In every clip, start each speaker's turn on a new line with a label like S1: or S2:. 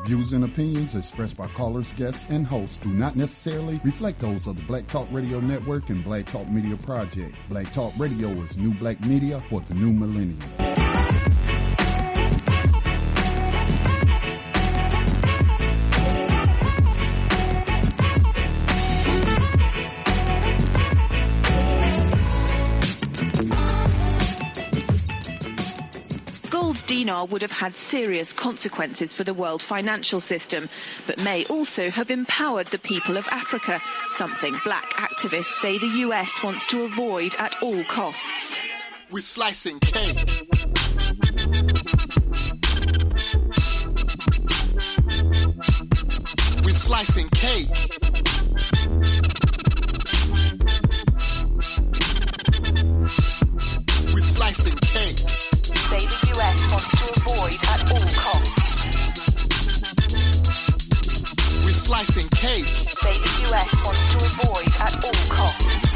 S1: Views and opinions expressed by callers, guests, and hosts do not necessarily reflect those of the Black Talk Radio Network and Black Talk Media Project. Black Talk Radio is new black media for the new millennium.
S2: Dinar would have had serious consequences for the world financial system, but may also have empowered the people of Africa, something black activists say the US wants to avoid at all costs.
S3: We're slicing cake. We're slicing cake. We're slicing cake.
S2: Say the US wants to avoid at all costs.
S3: We're slicing cake.
S2: Say the US wants to avoid at all costs.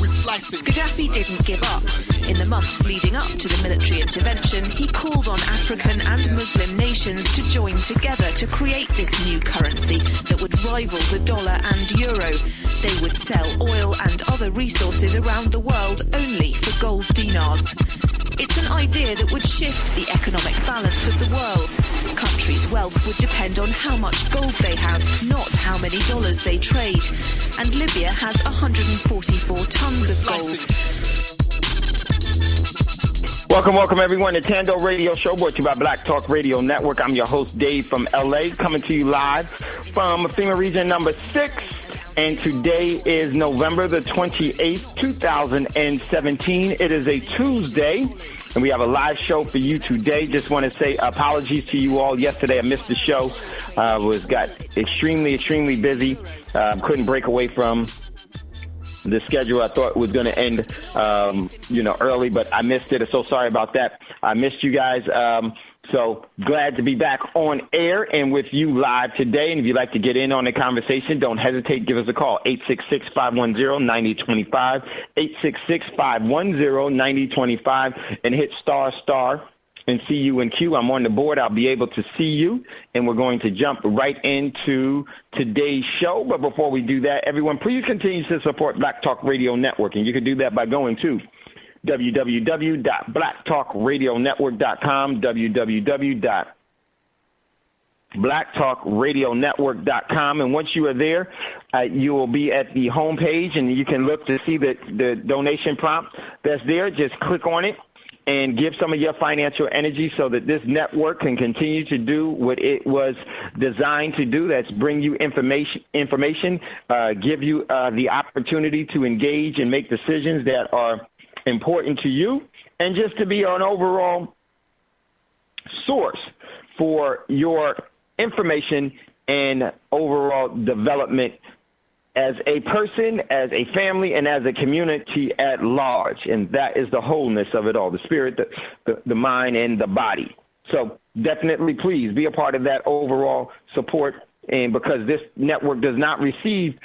S3: We're slicing.
S2: Gaddafi didn't give up. In the months leading up to the military intervention, he called on African and Muslim nations to join together to create this new currency that would rival the dollar and euro. They would sell oil and other resources around the world only for gold dinars. It's an idea that would shift the economic balance of the world. Countries' wealth would depend on how much gold they have, not how many dollars they trade. And Libya has 144 tons of gold.
S4: Welcome everyone to Thando Radio Show, brought to you by Black Talk Radio Network. I'm your host, Dave from LA, coming to you live from FEMA Region number 6. And today is November the 28th, 2017. It is a Tuesday, and we have a live show for you today. Just want to say apologies to you all. Yesterday I missed the show. Got extremely busy. Couldn't break away from the schedule. I thought was going to end, early, but I missed it. I'm so sorry about that. I missed you guys. So glad to be back on air and with you live today. And if you'd like to get in on the conversation, don't hesitate. Give us a call, 866-510-9025, 866-510-9025, and hit ** and CUNQ. I'm on the board. I'll be able to see you, and we're going to jump right into today's show. But before we do that, everyone, please continue to support Black Talk Radio Network, and you can do that by going to www.blacktalkradionetwork.com, www.blacktalkradionetwork.com. And once you are there, you will be at the homepage, and you can look to see the donation prompt that's there. Just click on it and give some of your financial energy so that this network can continue to do what it was designed to do. That's bring you information, give you the opportunity to engage and make decisions that are important to you, and just to be an overall source for your information and overall development as a person, as a family, and as a community at large. And that is the wholeness of it all, the spirit, the mind, and the body. So definitely please be a part of that overall support. And because this network does not receive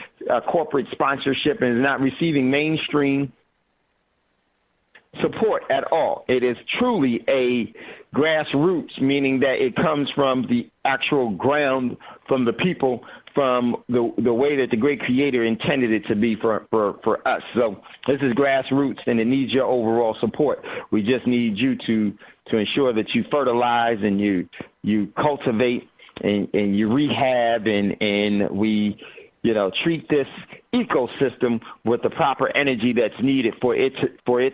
S4: corporate sponsorship and is not receiving mainstream support at all. It is truly a grassroots, meaning that it comes from the actual ground, from the people, from the way that the great creator intended it to be for us. So this is grassroots, and it needs your overall support. We just need you to ensure that you fertilize and you cultivate and you rehab and we treat this ecosystem with the proper energy that's needed for it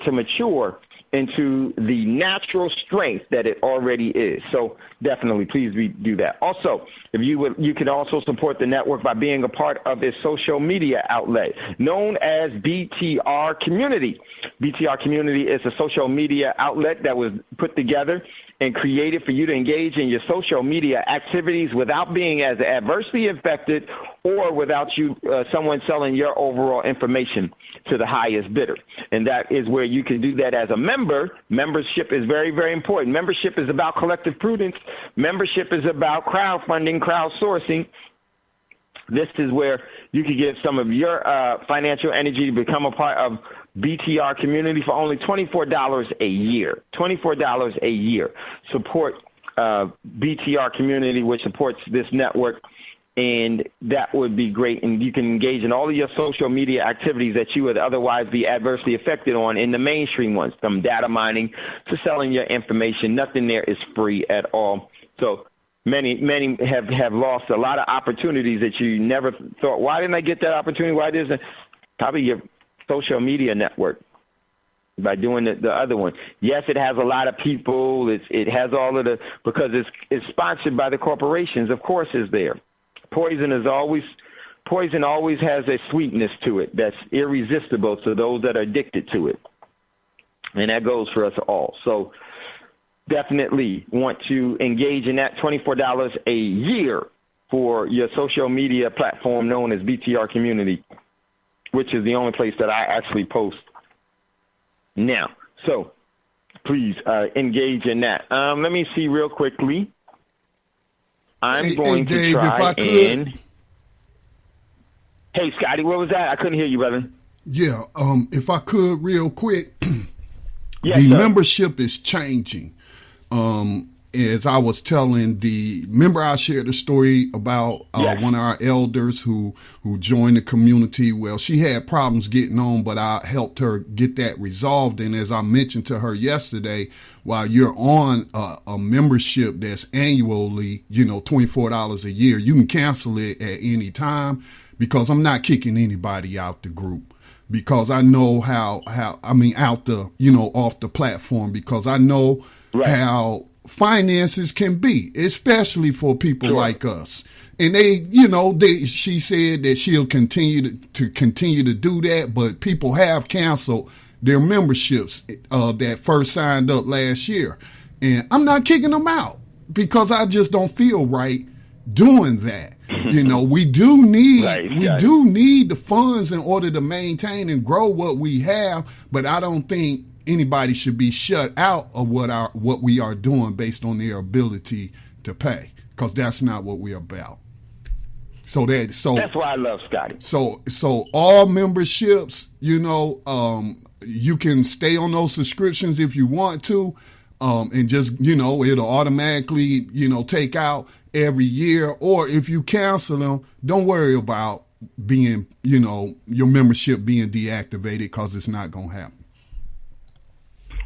S4: to mature into the natural strength that it already is. So definitely, please do that. Also, if you can also support the network by being a part of its social media outlet known as BTR Community. BTR Community is a social media outlet that was put together and created for you to engage in your social media activities without being as adversely affected or without someone selling your overall information to the highest bidder. And that is where you can do that as a member. Membership is very, very important. Membership is about collective prudence. Membership is about crowdfunding, crowdsourcing. This is where you can give some of your financial energy to become a part of BTR Community for only $24 a year. $24 a year. Support BTR community, which supports this network. And that would be great. And you can engage in all of your social media activities that you would otherwise be adversely affected on in the mainstream ones, from data mining to selling your information. Nothing there is free at all. So many have lost a lot of opportunities that you never thought, why didn't I get that opportunity? Why isn't probably your social media network by doing the other one? Yes, it has a lot of people. It has all of because it's sponsored by the corporations. Of course, it's there. Poison always has a sweetness to it that's irresistible to those that are addicted to it. And that goes for us all. So definitely want to engage in that. $24 a year for your social media platform known as BTR Community, which is the only place that I actually post now. So please engage in that. Let me see real quickly. I'm going to try and... Hey, Scotty, what was that? I couldn't hear you, brother.
S1: Yeah, if I could real quick,
S4: yes,
S1: the
S4: sir.
S1: membership is changing. As I was telling remember I shared a story about
S4: Yes.
S1: one of our elders who joined the community. Well, she had problems getting on, but I helped her get that resolved. And as I mentioned to her yesterday, while you're on a membership that's annually, $24 a year, you can cancel it at any time, because I'm not kicking anybody out the group. Because I know out the, off the platform, because I know
S4: Right.
S1: how finances can be, especially for people
S4: Sure.
S1: like us. And she said that she'll continue to do that, but people have canceled their memberships that first signed up last year. And I'm not kicking them out, because I just don't feel right doing that. We do need the funds in order to maintain and grow what we have, but I don't think anybody should be shut out of what we are doing based on their ability to pay, because that's not what we're about. So that's
S4: why I love Scotty.
S1: So all memberships, you can stay on those subscriptions if you want to, and just it'll automatically take out every year. Or if you cancel them, don't worry about being your membership being deactivated, because it's not gonna happen.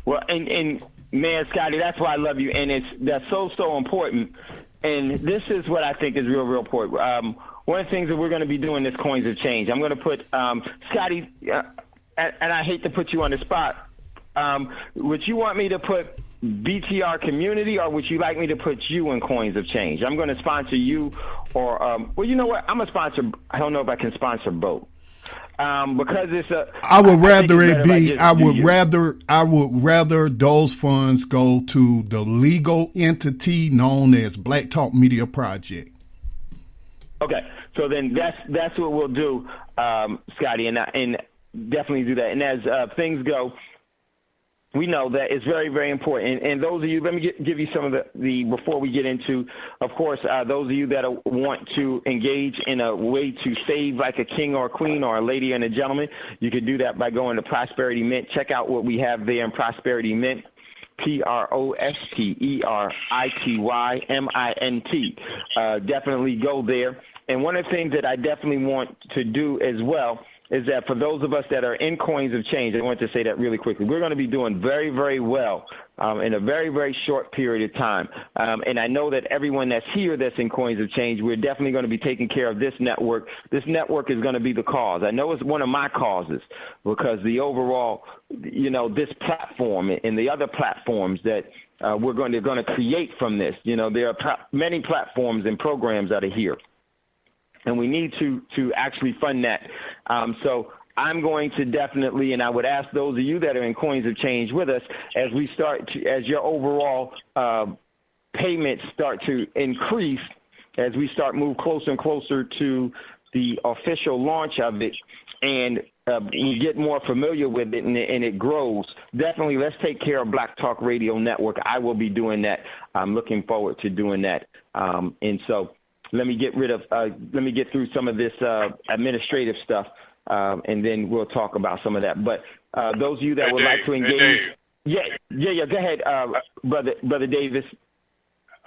S4: Well, and man, Scotty, that's why I love you, and that's so important. And this is what I think is real important. One of the things that we're going to be doing is Coins of Change. I'm going to put Scotty, and I hate to put you on the spot. Would you want me to put BTR Community, or would you like me to put you in Coins of Change? I'm going to sponsor you, or well, you know what? I'm a sponsor. I don't know if I can sponsor both. Because it's
S1: I would rather those funds go to the legal entity known as Black Talk Media Project.
S4: Okay, so then that's what we'll do, Scotty, and definitely do that. And as things go, we know that it's very, very important. And those of you, let me give you some of the before we get into, of course, those of you that want to engage in a way to save like a king or a queen or a lady and a gentleman, you can do that by going to Prosperity Mint. Check out what we have there in Prosperity Mint. PROSPERITYMINT. Definitely go there. And one of the things that I definitely want to do as well is that for those of us that are in Coins of Change, I want to say that really quickly. We're going to be doing very, very well in a very, very short period of time. And I know that everyone that's here that's in Coins of Change, we're definitely going to be taking care of this network. This network is going to be the cause. I know it's one of my causes, because the overall, this platform and the other platforms that we're going to create from this, there are many platforms and programs that are here. And we need to actually fund that. So I'm going to definitely, and I would ask those of you that are in Coins of Change with us, as we as your overall payments start to increase, as we start move closer and closer to the official launch of it, and we get more familiar with it and it grows. Definitely, let's take care of Black Talk Radio Network. I will be doing that. I'm looking forward to doing that. And so, let me get through some of this administrative stuff, and then we'll talk about some of that. But those of you that would like to engage, go ahead, brother Davis.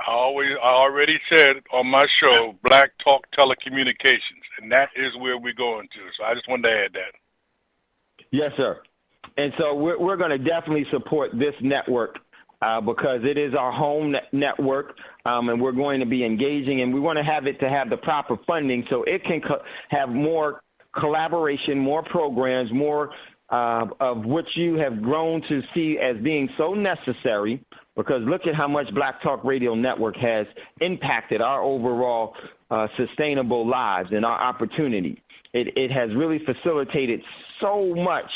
S5: I already said on my show, Black Talk Telecommunications, and that is where we're going to. So I just wanted to add that.
S4: Yes, sir. And so we're going to definitely support this network because it is our home network, and we're going to be engaging, and we want to have it to have the proper funding so it can have more collaboration, more programs, more of which you have grown to see as being so necessary, because look at how much Black Talk Radio Network has impacted our overall sustainable lives and our opportunity. It has really facilitated so much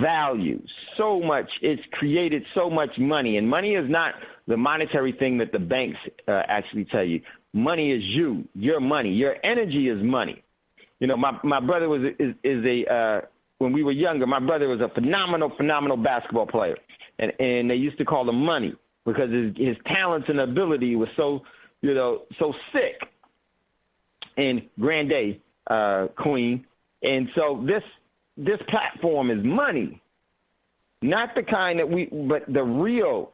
S4: value, so much. It's created so much money, and money is not the monetary thing that the banks actually tell you. Money is you, your money. Your energy is money. You know, my brother when we were younger, my brother was a phenomenal basketball player. And they used to call him Money because his talents and ability was so sick. And Grande, Queen. And so this platform is money. Not the kind but the real,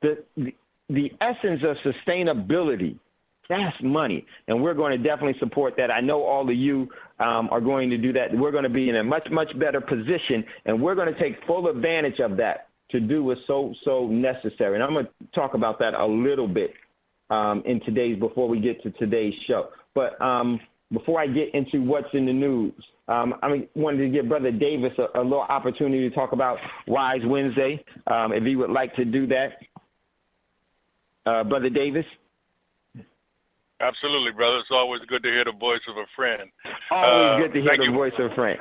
S4: the essence of sustainability. That's money, and we're going to definitely support that. I know all of you are going to do that. We're going to be in a much better position, and we're going to take full advantage of that to do what's so necessary. And I'm going to talk about that a little bit before we get to today's show. But before I get into what's in the news, I wanted to give Brother Davis a little opportunity to talk about Wise Wednesday, if he would like to do that. Brother Davis?
S5: Absolutely, brother. It's always good to hear the voice of a friend.
S4: Always good to hear the voice of a friend.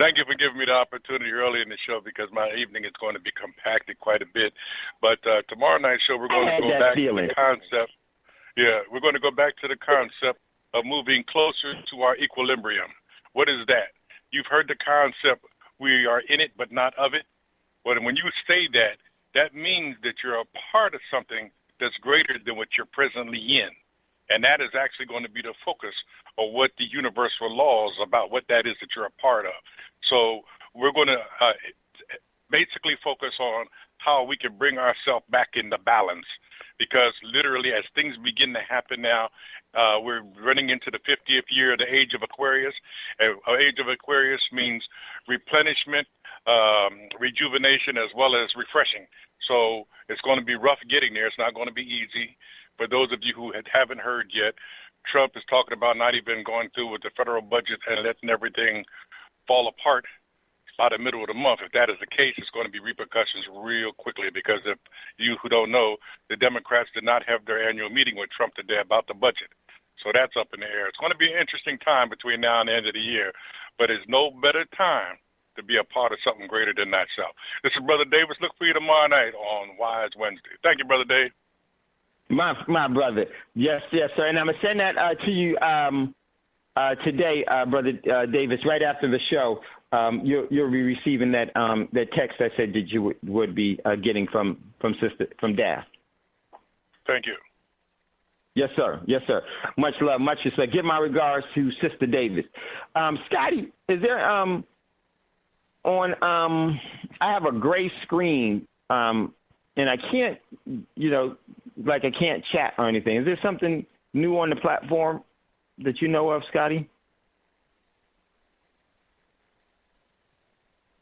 S5: Thank you for giving me the opportunity early in the show because my evening is going to be compacted quite a bit. But tomorrow night's show, we're going to go back to the concept. Yeah, we're going to go back to the concept of moving closer to our equilibrium. What is that? You've heard the concept, we are in it but not of it. But when you say that, that means that you're a part of something that's greater than what you're presently in. And that is actually going to be the focus of what the universal laws about what that is that you're a part of. So we're going to basically focus on how we can bring ourselves back into balance, because literally as things begin to happen now, we're running into the 50th year of the age of Aquarius. Age of Aquarius means replenishment, rejuvenation, as well as refreshing. So it's going to be rough getting there. It's not going to be easy. For those of you who haven't heard yet, Trump is talking about not even going through with the federal budget and letting everything fall apart by the middle of the month. If that is the case, it's going to be repercussions real quickly, because if you who don't know, the Democrats did not have their annual meeting with Trump today about the budget. So that's up in the air. It's going to be an interesting time between now and the end of the year, but it's no better time to be a part of something greater than thyself. This is Brother Davis. Look for you tomorrow night on Wise Wednesday. Thank you, Brother Dave.
S4: My brother. Yes, sir. And I'm going to send that to you today, Brother Davis, right after the show. You'll be receiving that text I said that you would be getting from Daph.
S5: Thank you.
S4: Yes, sir. Yes, sir. Much love, much respect. Give my regards to Sister Davis. Scotty, is there I have a gray screen, and I can't, I can't chat or anything. Is there something new on the platform that you know of, Scotty?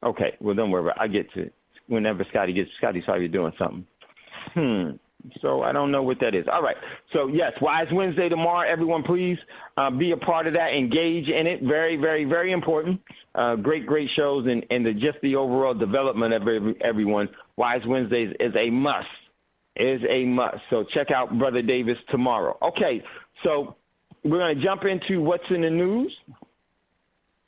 S4: Okay, well, don't worry about it. I get to it whenever Scotty's probably doing something. So I don't know what that is. All right. So, yes, Wise Wednesday tomorrow. Everyone, please be a part of that. Engage in it. Very, very, very important. Great shows and just the overall development of everyone. Wise Wednesdays is a must. So check out Brother Davis tomorrow. Okay, so we're going to jump into what's in the news.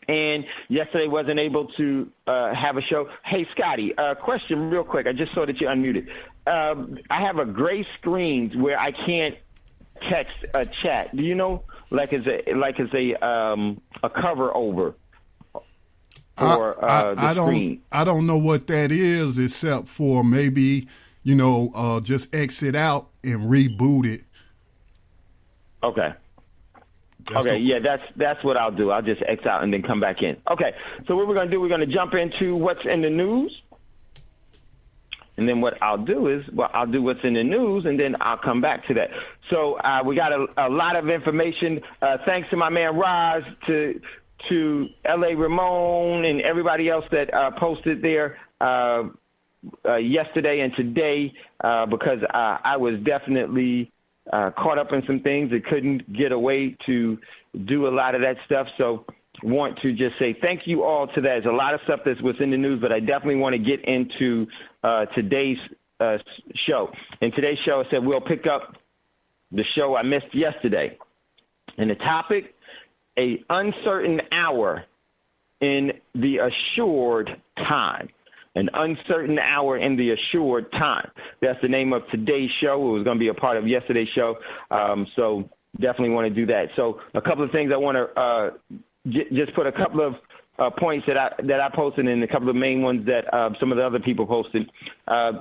S4: And yesterday wasn't able to have a show. Hey, Scotty, question real quick. I just saw that you unmuted. I have a gray screen where I can't text a chat. Do you know, like it's a cover over for the screen?
S1: I don't know what that is, except for maybe, just exit out and reboot it.
S4: Okay. That's what I'll do. I'll just X out and then come back in. Okay, so what we're going to do, we're going to jump into what's in the news. And then what I'll do is, I'll do what's in the news, and then I'll come back to that. So we got a lot of information. Thanks to my man Raj, to L.A. Ramon, and everybody else that posted there yesterday and today, because I was definitely caught up in some things that couldn't get away to do a lot of that stuff. So want to just say thank you all to that. There's a lot of stuff that's within the news, but I definitely want to get into today's show. In today's show, I said we'll pick up the show I missed yesterday. And the topic, an uncertain hour in the assured time. An uncertain hour in the assured time. That's the name of today's show. It was going to be a part of yesterday's show. So definitely want to do that. So a couple of things I want to just put a couple of points that I posted, and a couple of main ones that some of the other people posted.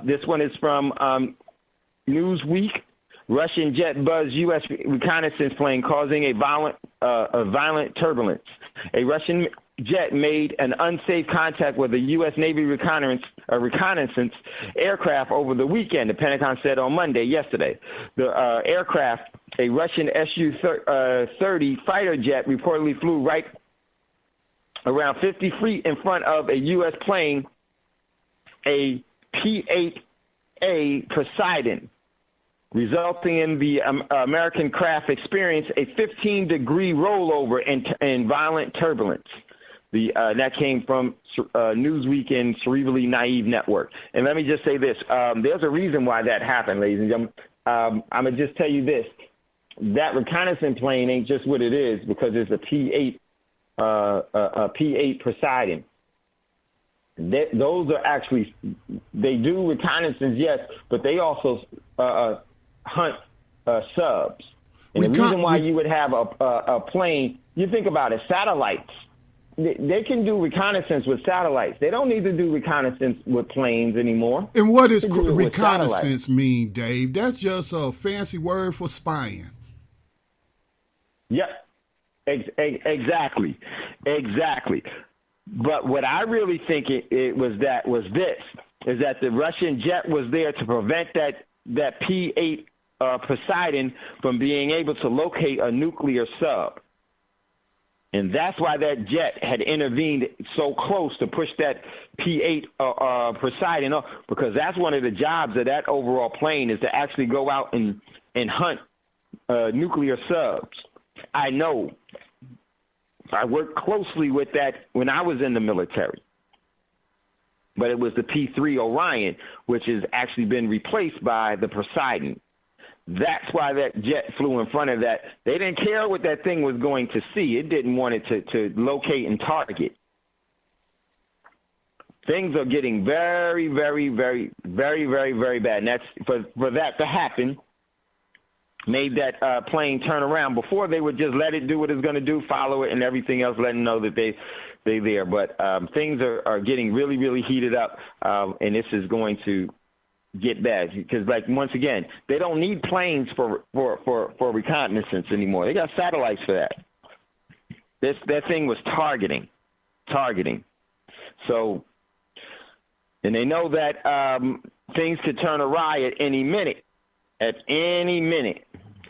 S4: This one is from Newsweek. Russian jet buzz U.S. reconnaissance plane causing a violent turbulence. A Russian jet made an unsafe contact with a U.S. Navy reconnaissance aircraft over the weekend, the Pentagon said on yesterday. The aircraft, a Russian Su-30 fighter jet, reportedly flew right around 50 feet in front of a U.S. plane, a P-8A Poseidon, resulting in the American craft experience a 15-degree rollover and violent turbulence. That came from Newsweek and Cerebrally Naive Network. And let me just say this. There's a reason why that happened, ladies and gentlemen. I'm going to just tell you this. That reconnaissance plane ain't just what it is because it's a P-8 Poseidon. Those are actually, they do reconnaissance, yes, but they also hunt subs. And the reason why you would have a plane, you think about it, satellites. They can do reconnaissance with satellites. They don't need to do reconnaissance with planes anymore.
S1: And what does reconnaissance mean, Dave? That's just a fancy word for spying.
S4: Yep, exactly. But what I really think it was that the Russian jet was there to prevent that P-8 Poseidon from being able to locate a nuclear sub. And that's why that jet had intervened so close to push that P-8 Poseidon up, because that's one of the jobs of that overall plane is to actually go out and hunt nuclear subs. I know. I worked closely with that when I was in the military. But it was the P-3 Orion, which has actually been replaced by the Poseidon. That's why that jet flew in front of that. They didn't care what that thing was going to see. It didn't want it to locate and target. Things are getting very, very, very, very, very, very bad. And that's for that to happen, made that plane turn around. Before, they would just let it do what it's going to do, follow it, and everything else, letting know that they're there. But things are getting really, really heated up, and this is going to get bad because, like, once again, they don't need planes for reconnaissance anymore. They got satellites for that. That thing was targeting. So, and they know that things could turn awry at any minute.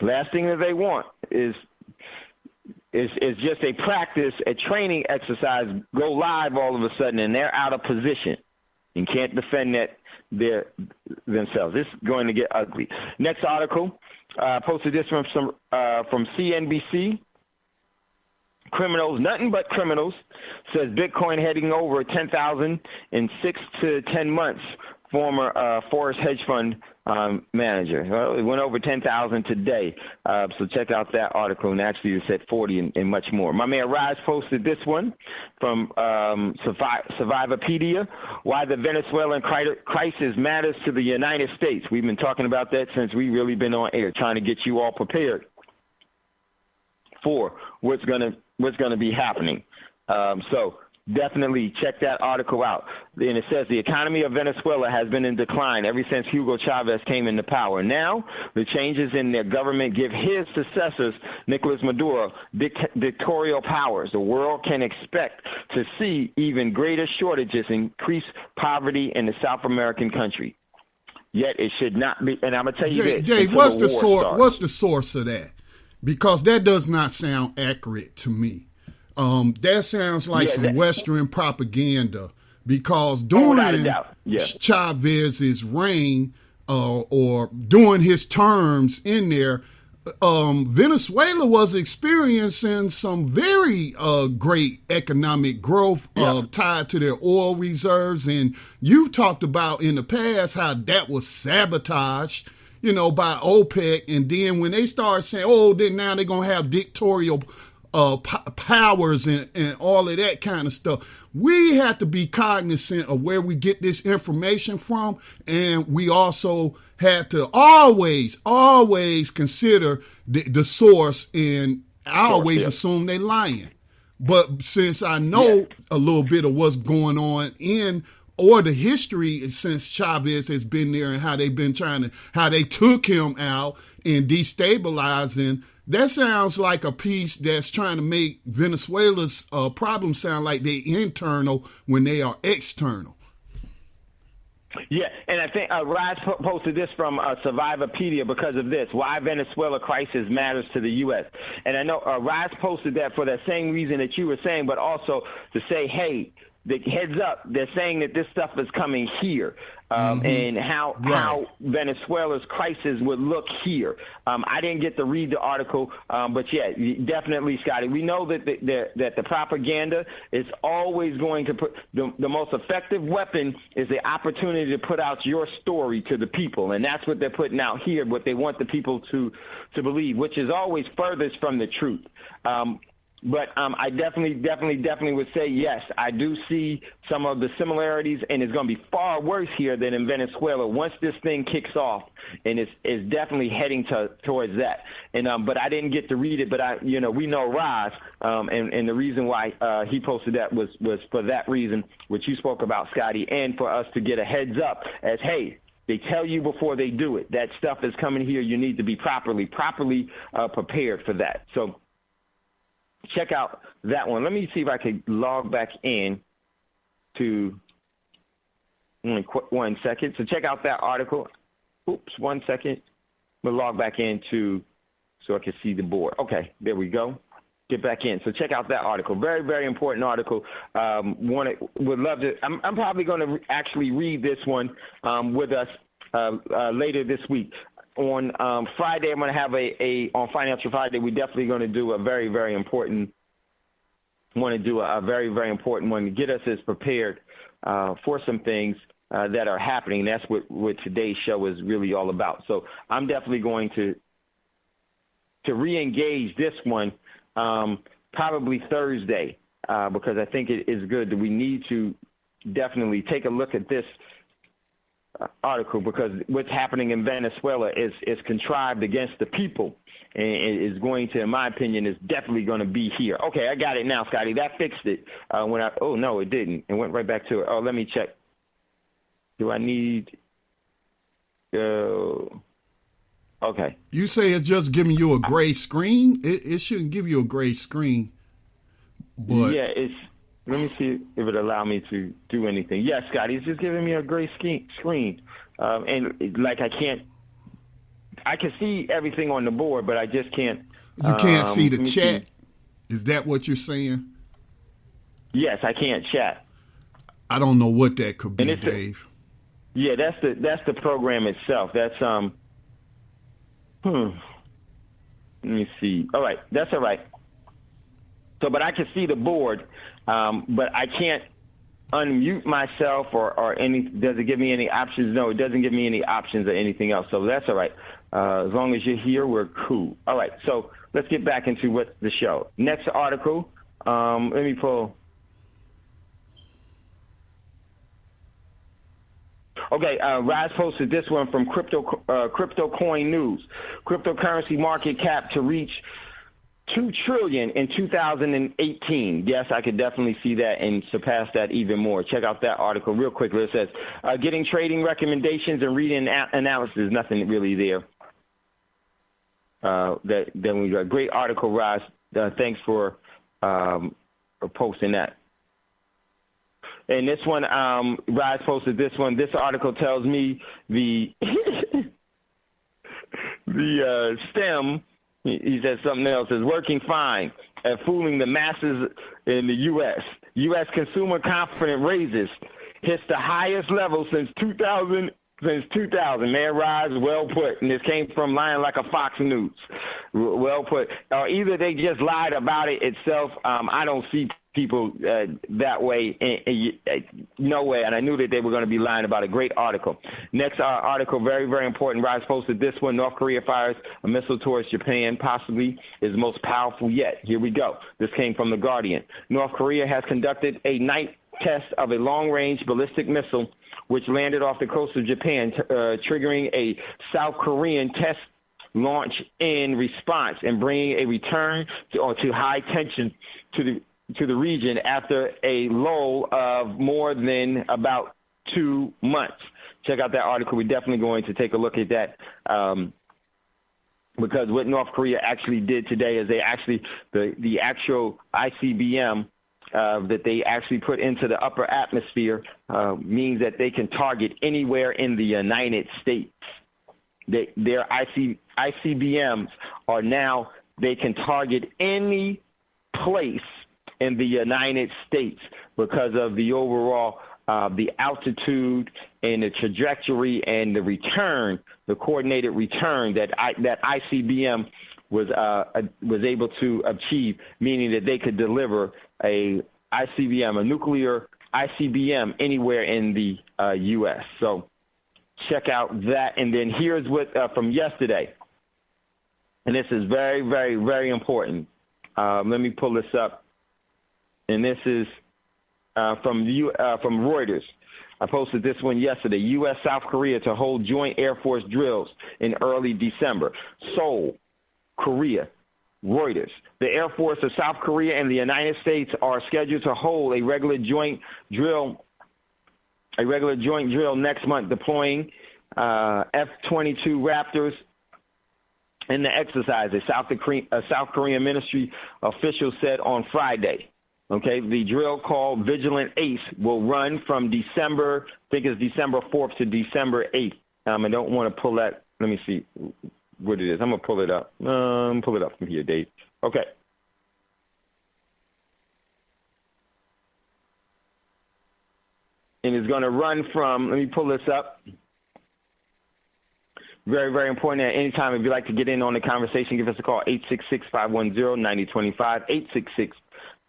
S4: Last thing that they want is just a practice, a training exercise, go live all of a sudden, and they're out of position and can't defend themselves. This is going to get ugly. Next article, posted this from CNBC. Criminals, nothing but criminals, says Bitcoin heading over 10,000 in 6 to 10 months. Former Forest hedge fund manager. Well, it went over 10,000 today. So check out that article. And actually, it said 40 and much more. My man Raj posted this one from Survivorpedia. Why the Venezuelan crisis matters to the United States. We've been talking about that since we really been on air, trying to get you all prepared for what's gonna be happening. So definitely check that article out. And it says the economy of Venezuela has been in decline ever since Hugo Chavez came into power. Now, the changes in their government give his successors, Nicolas Maduro, dictatorial powers. The world can expect to see even greater shortages, increased poverty in the South American country. Yet it should not be. And I'm gonna tell you this,
S1: Dave, what's the source? What's the source of that? Because that does not sound accurate to me. That sounds like some Western propaganda. Because during Chavez's reign, or during his terms in there, Venezuela was experiencing some very great economic growth tied to their oil reserves. And you talked about in the past how that was sabotaged, by OPEC. And then when they started saying, then now they're going to have dictatorial powers and all of that kind of stuff. We have to be cognizant of where we get this information from, and we also had to always consider the source, and I always assume they're lying. But since I know a little bit of what's going on or the history since Chavez has been there and how they've been how they took him out and destabilizing. That sounds like a piece that's trying to make Venezuela's problems sound like they're internal when they are external.
S4: Yeah, and I think Rise posted this from Survivorpedia because of this, why Venezuela crisis matters to the U.S. And I know Rise posted that for that same reason that you were saying, but also to say, hey, the heads up, they're saying that this stuff is coming here, and how Venezuela's crisis would look here. I didn't get to read the article, but definitely, Scotty. We know that the propaganda is always going to put the most effective weapon is the opportunity to put out your story to the people, and that's what they're putting out here. What they want the people to believe, which is always furthest from the truth. But I definitely would say, yes, I do see some of the similarities, and it's going to be far worse here than in Venezuela once this thing kicks off, and it's definitely heading towards that. And but I didn't get to read it, but we know Roz, and the reason why he posted that was for that reason, which you spoke about, Scotty, and for us to get a heads up as, hey, they tell you before they do it. That stuff is coming here. You need to be properly prepared for that. So check out that one. Let me see if I can log back in to 1 second. So check out that article. Oops, 1 second. We'll log back into so I can see the board. Okay, there we go. Get back in. So check out that article. Very, very important article. Would love to. I'm probably going to actually read this one with us later this week. On Friday, I'm going to have on Financial Friday, we're definitely going to do a very, very important one to get us as prepared for some things that are happening. That's what today's show is really all about. So I'm definitely going to re-engage this one probably Thursday because I think it is good that we need to definitely take a look at this article because what's happening in Venezuela is contrived against the people and is going to, in my opinion, is definitely going to be here. Okay, I got it now, Scotty. That fixed it. No, it didn't. It went right back to it. Oh, let me check. Do I need? Okay.
S1: You say it's just giving you a gray screen? It shouldn't give you a gray screen. But
S4: yeah, it's. Let me see if it allow me to do anything. Yes, Scotty, it's just giving me a gray screen. And like I can see everything on the board, but I just can't.
S1: You can't see the chat? Is that what you're saying?
S4: Yes, I can't chat.
S1: I don't know what that could be, Dave.
S4: That's the program itself. That's Let me see. All right, that's all right. So, but I can see the board, but I can't unmute myself or any. Does it give me any options? No, it doesn't give me any options or anything else. So that's all right. As long as you're here, we're cool. All right. So let's get back into what the show. Next article. Let me pull. Okay, Rise posted this one from Crypto Coin News. Cryptocurrency market cap to reach $2 trillion in 2018. Yes, I could definitely see that and surpass that even more. Check out that article real quickly. It says, getting trading recommendations and reading analysis. Nothing really there. Then we got great article, Rise. Thanks for posting that. And this one, Rise posted this one. This article tells me the STEM, he said something else, is working fine at fooling the masses in the U.S. U.S. consumer confidence raises hits the highest level since 2000. Man, Rise, well put. And this came from Lying Like a Fox News. Well put. Either they just lied about it itself. I don't see people that way. No way. And I knew that they were going to be lying about a great article. Next article, very, very important. Rise posted this one. North Korea fires a missile towards Japan, possibly is most powerful yet. Here we go. This came from The Guardian. North Korea has conducted a night test of a long-range ballistic missile which landed off the coast of Japan, triggering a South Korean test launch in response and bringing a return to high tension to the region after a lull of more than about 2 months. Check out that article. We're definitely going to take a look at that because what North Korea actually did today is they actually, the actual ICBM that they actually put into the upper atmosphere means that they can target anywhere in the United States. Their ICBMs are now, they can target any place in the United States because of the overall, the altitude and the trajectory and the return, the coordinated return that ICBM was able to achieve, meaning that they could deliver a nuclear ICBM anywhere in the U.S. So check out that. And then here's what from yesterday, and this is very, very, very important. Let me pull this up, and this is from Reuters. I posted this one yesterday. U.S. South Korea to hold joint Air Force drills in early December. Seoul, Korea. Reuters. The Air Force of South Korea and the United States are scheduled to hold a regular joint drill next month, deploying F-22 Raptors in the exercise, a South Korean ministry official said on Friday. Okay, the drill called Vigilant Ace will run from December 4th to December 8th. I don't want to pull that. Let me see what it is. I'm going to pull it up. Pull it up from here, Dave. Okay. And it's going to run from, let me pull this up. Very, very important at any time. If you'd like to get in on the conversation, give us a call, 866-510-9025,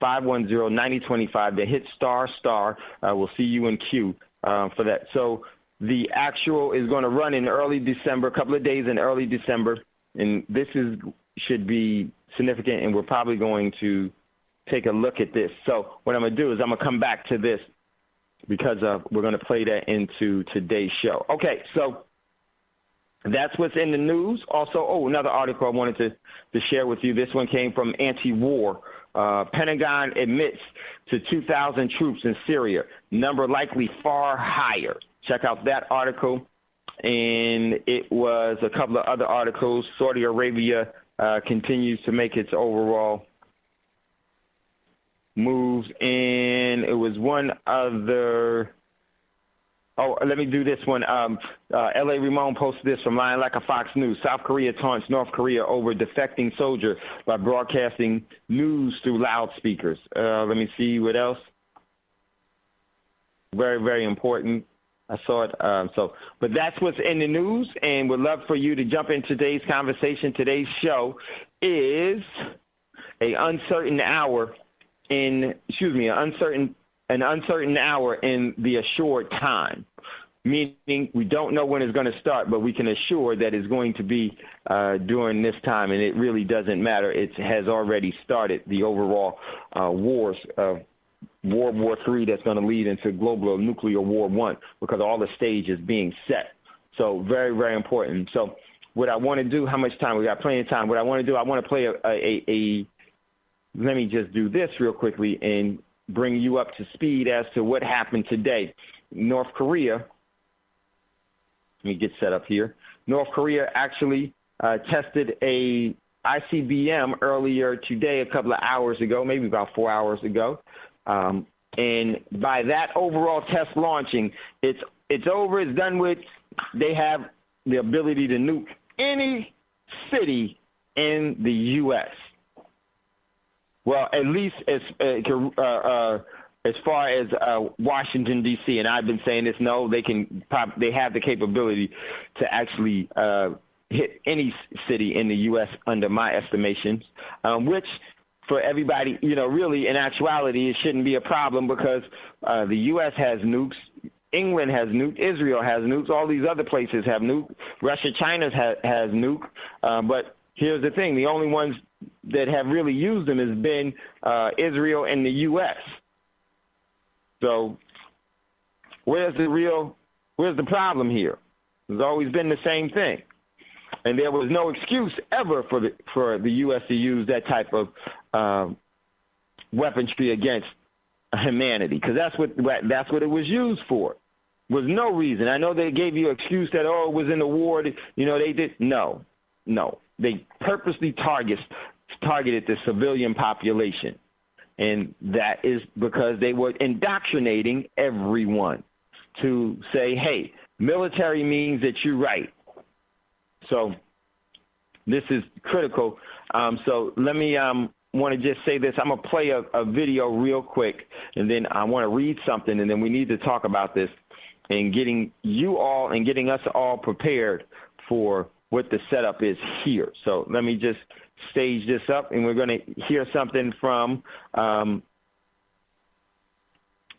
S4: 866-510-9025. They hit star. We'll see you in queue for that. So the actual is going to run in early December, a couple of days in early December, and this should be significant, and we're probably going to take a look at this. So what I'm going to do is I'm going to come back to this because we're going to play that into today's show. Okay, so that's what's in the news. Also, another article I wanted to share with you. This one came from Anti-War. Pentagon admits to 2,000 troops in Syria, number likely far higher. Check out that article. And it was a couple of other articles. Saudi Arabia continues to make its overall moves. And it was one other. Let me do this one. L.A. Ramon posted this from Lying Like a Fox News. South Korea taunts North Korea over defecting soldier by broadcasting news through loudspeakers. Let me see what else. Very, very important. I saw it. But that's what's in the news, and would love for you to jump in today's conversation. Today's show is an uncertain hour in the assured time, meaning we don't know when it's going to start, but we can assure that it's going to be during this time, and it really doesn't matter. It has already started, the overall wars of World War III that's going to lead into global nuclear war I, because all the stage is being set. So very, very important. So what I want to do, how much time? We got plenty of time. What I want to do, I want to play let me just do this real quickly and bring you up to speed as to what happened today. North Korea, let me get set up here. North Korea actually tested a ICBM earlier today, a couple of hours ago, maybe about 4 hours ago. And by that overall test launching, it's over, it's done with. They have the ability to nuke any city in the U.S. Well, at least as far as Washington, D.C., and I've been saying this, no, they have the capability to actually hit any city in the U.S. under my estimations, which for everybody, really in actuality, it shouldn't be a problem because the U.S. has nukes. England has nuked. Israel has nukes. All these other places have nuked. Russia, China has nuked. But here's the thing. The only ones that have really used them has been Israel and the U.S. So where's the problem here? It's always been the same thing. And there was no excuse ever for the U.S. to use that type of weaponry against humanity, because that's what it was used for. Was no reason. I know they gave you an excuse that it was in the war. They did no. They purposely targeted the civilian population, and that is because they were indoctrinating everyone to say, "Hey, military means that you're right." So this is critical. So let me want to just say this. I'm going to play a video real quick, and then I want to read something, and then we need to talk about this and getting you all and getting us all prepared for what the setup is here. So let me just stage this up, and we're going to hear something from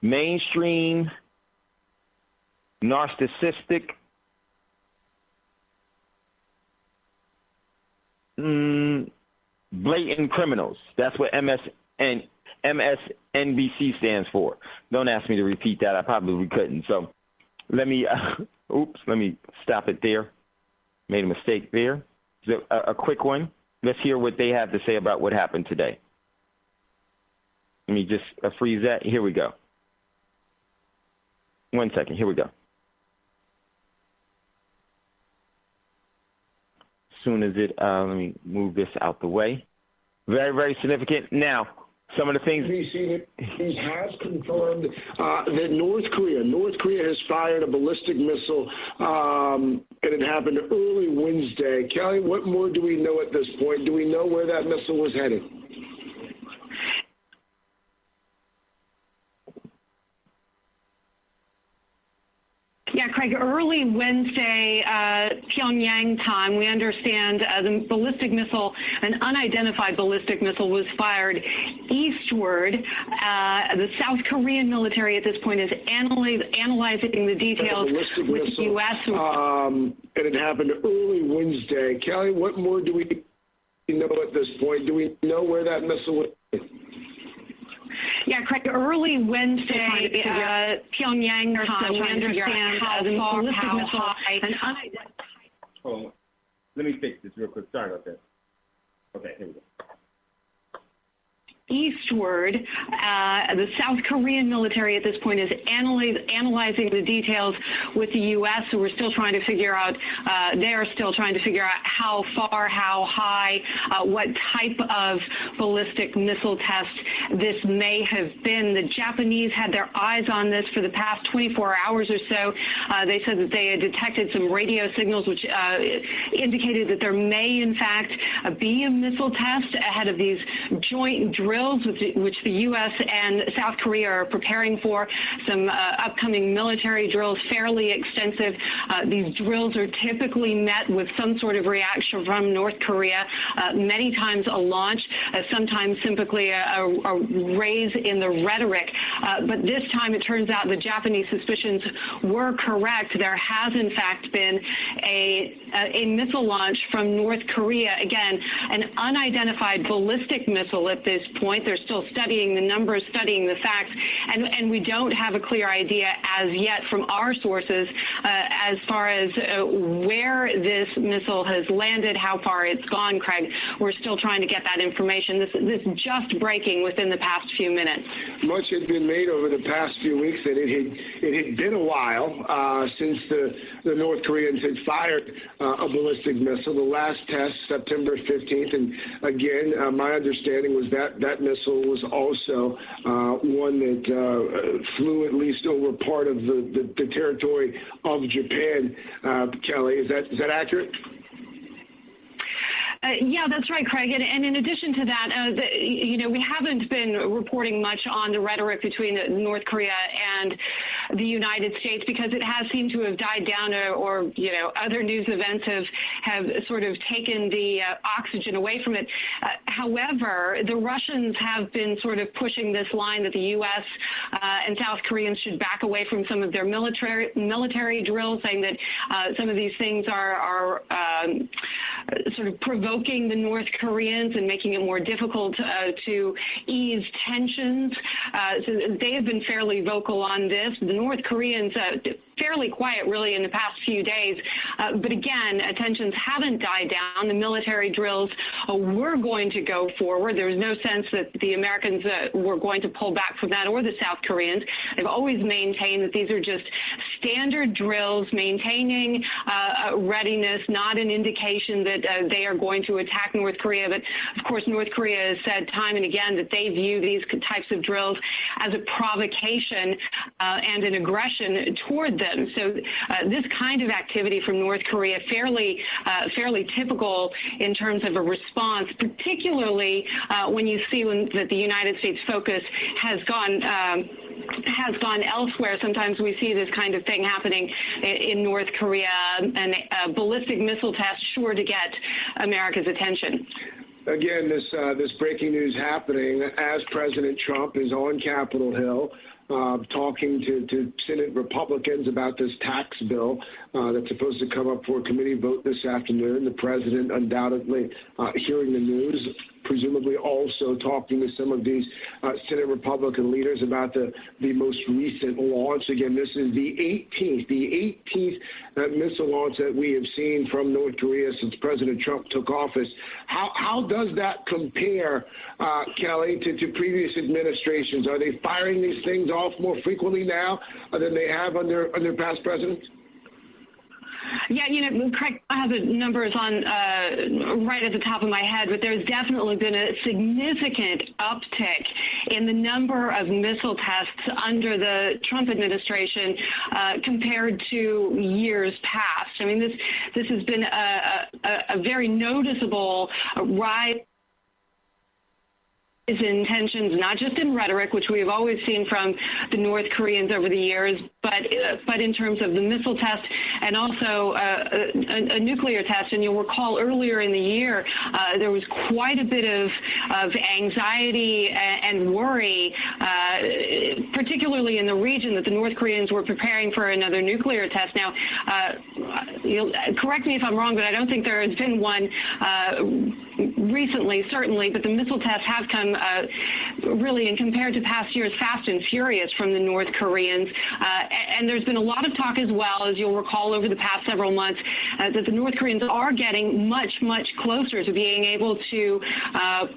S4: mainstream narcissistic blatant criminals. That's what MSNBC stands for. Don't ask me to repeat that. I probably couldn't. So let me stop it there. Made a mistake there. So a quick one. Let's hear what they have to say about what happened today. Let me just freeze that. Here we go. 1 second. Here we go. Soon as it, let me move this out the way. Very, very significant. Now, some of the things.
S6: He has confirmed that North Korea has fired a ballistic missile, and it happened early Wednesday. Kelly, what more do we know at this point? Do we know where that missile was headed?
S7: Yeah, Craig, early Wednesday, Pyongyang time, we understand the ballistic missile, an unidentified ballistic missile, was fired eastward. The South Korean military at this point is analyzing the details with the U.S.
S6: And it happened early Wednesday. Kelly, what more do we know at this point? Do we know where that missile was?
S7: Yeah, Craig, early Wednesday, Pyongyang time, we understand the ballistic missile, an unidentified.
S4: Hold on. Let me fix this real quick. Sorry about that. Okay, here we go.
S7: Eastward, the South Korean military at this point is analyzing the details with the U.S. So we're still trying to figure out, they are still trying to figure out how far, how high, what type of ballistic missile test this may have been. The Japanese had their eyes on this for the past 24 hours or so. They said that they had detected some radio signals which indicated that there may, in fact, be a missile test ahead of these joint drills which the U.S. and South Korea are preparing for, some upcoming military drills, fairly extensive. These drills are typically met with some sort of reaction from North Korea, many times a launch, sometimes simply a raise in the rhetoric. But this time it turns out the Japanese suspicions were correct. There has, in fact, been a missile launch from North Korea. Again, an unidentified ballistic missile at this point. They're still studying the numbers, studying the facts, and we don't have a clear idea as yet from our sources as far as where this missile has landed, how far it's gone, Craig. We're still trying to get that information. This is just breaking within in the past few minutes.
S6: Much had been made over the past few weeks that it had been a while since the North Koreans had fired a ballistic missile. The last test, September 15th, and again, my understanding was that missile was also one that flew at least over part of the territory of Japan. Kelly, is that accurate?
S7: Yeah, that's right, Craig. And in addition to that, we haven't been reporting much on the rhetoric between North Korea and the United States because it has seemed to have died down, or other news events have sort of taken the oxygen away from it. However, the Russians have been sort of pushing this line that the U.S. And South Koreans should back away from some of their military drills, saying that some of these things are sort of provoking the North Koreans and making it more difficult to ease tensions. So they have been fairly vocal on this. The North Koreans fairly quiet, really, in the past few days. But again, tensions haven't died down. The military drills were going to go forward. There was no sense that the Americans were going to pull back from that, or the South Koreans. They've always maintained that these are just standard drills, maintaining readiness, not an indication that they are going to attack North Korea. But, of course, North Korea has said time and again that they view these types of drills as a provocation and an aggression toward them. So this kind of activity from North Korea, fairly typical in terms of a response, particularly when you see that the United States focus has gone elsewhere. Sometimes we see this kind of thing happening in North Korea, and a ballistic missile test sure to get America's attention.
S6: Again, this breaking news happening as President Trump is on Capitol Hill, talking to Senate Republicans about this tax bill that's supposed to come up for a committee vote this afternoon. The president undoubtedly hearing the news, presumably also talking to some of these Senate Republican leaders about the most recent launch. Again, this is the 18th missile launch that we have seen from North Korea since President Trump took office. How does that compare, Kelly, to previous administrations? Are they firing these things off more frequently now than they have under past presidents?
S7: Yeah, Craig, I have the numbers on right at the top of my head, but there's definitely been a significant uptick in the number of missile tests under the Trump administration compared to years past. I mean, this has been a very noticeable rise in tensions, not just in rhetoric, which we have always seen from the North Koreans over the years, but in terms of the missile test and also a nuclear test. And you'll recall earlier in the year, there was quite a bit of anxiety and worry, particularly in the region, that the North Koreans were preparing for another nuclear test. Now, you'll correct me if I'm wrong, but I don't think there has been one recently, certainly, but the missile tests have come really, and compared to past years, fast and furious from the North Koreans. And there's been a lot of talk as well, as you'll recall over the past several months, that the North Koreans are getting much, much closer to being able to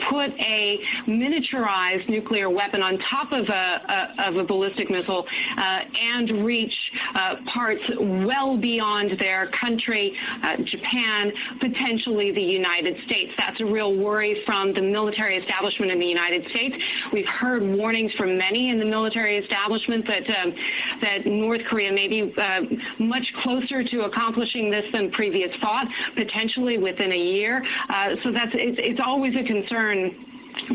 S7: put a miniaturized nuclear weapon on top of a ballistic missile and reach parts well beyond their country, Japan, potentially the United States. That's a real worry from the military establishment in the United States. We've heard warnings from many in the military establishment that North Korea may be much closer to accomplishing this than previous thought, potentially within a year. So it's always a concern,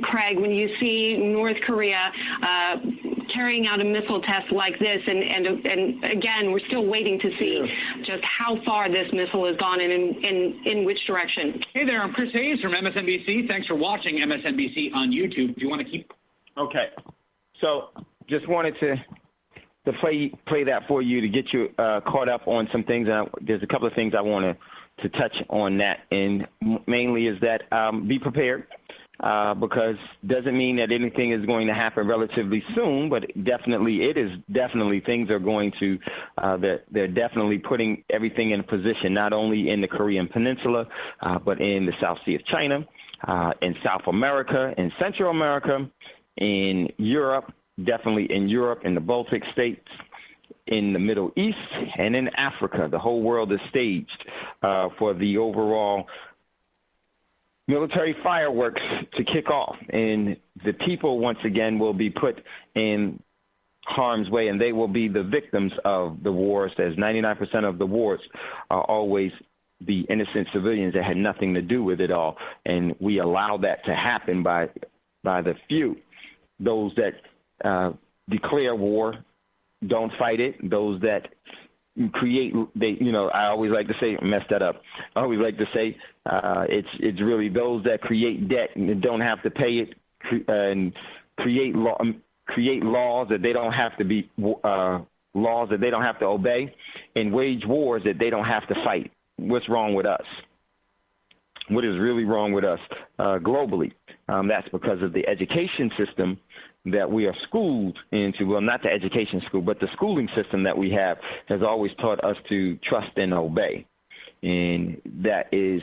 S7: Craig, when you see North Korea carrying out a missile test like this, and again, we're still waiting to see just how far this missile has gone and in which direction.
S8: Hey there, I'm Chris Hayes from MSNBC. Thanks for watching MSNBC on YouTube. If you want to keep...
S4: Okay. So just wanted to play that for you to get you caught up on some things. There's a couple of things I want to touch on that, and mainly is that be prepared. Because doesn't mean that anything is going to happen relatively soon, but definitely things are going to, they're definitely putting everything in position, not only in the Korean Peninsula, but in the South Sea of China, in South America, in Central America, in Europe, definitely in Europe, in the Baltic states, in the Middle East, and in Africa. The whole world is staged for the overall military fireworks to kick off. And the people, once again, will be put in harm's way, and they will be the victims of the wars, as 99% of the wars are always the innocent civilians that had nothing to do with it all. And we allow that to happen by the few. Those that declare war don't fight it. Those that create, I always like to say, messed that up. I always like to say it's really those that create debt and don't have to pay it, and create laws that they don't have to be laws that they don't have to obey, and wage wars that they don't have to fight. What's wrong with us? What is really wrong with us globally? That's because of the education system that we are schooled into. Well, not the education school, but the schooling system that we have has always taught us to trust and obey. And that is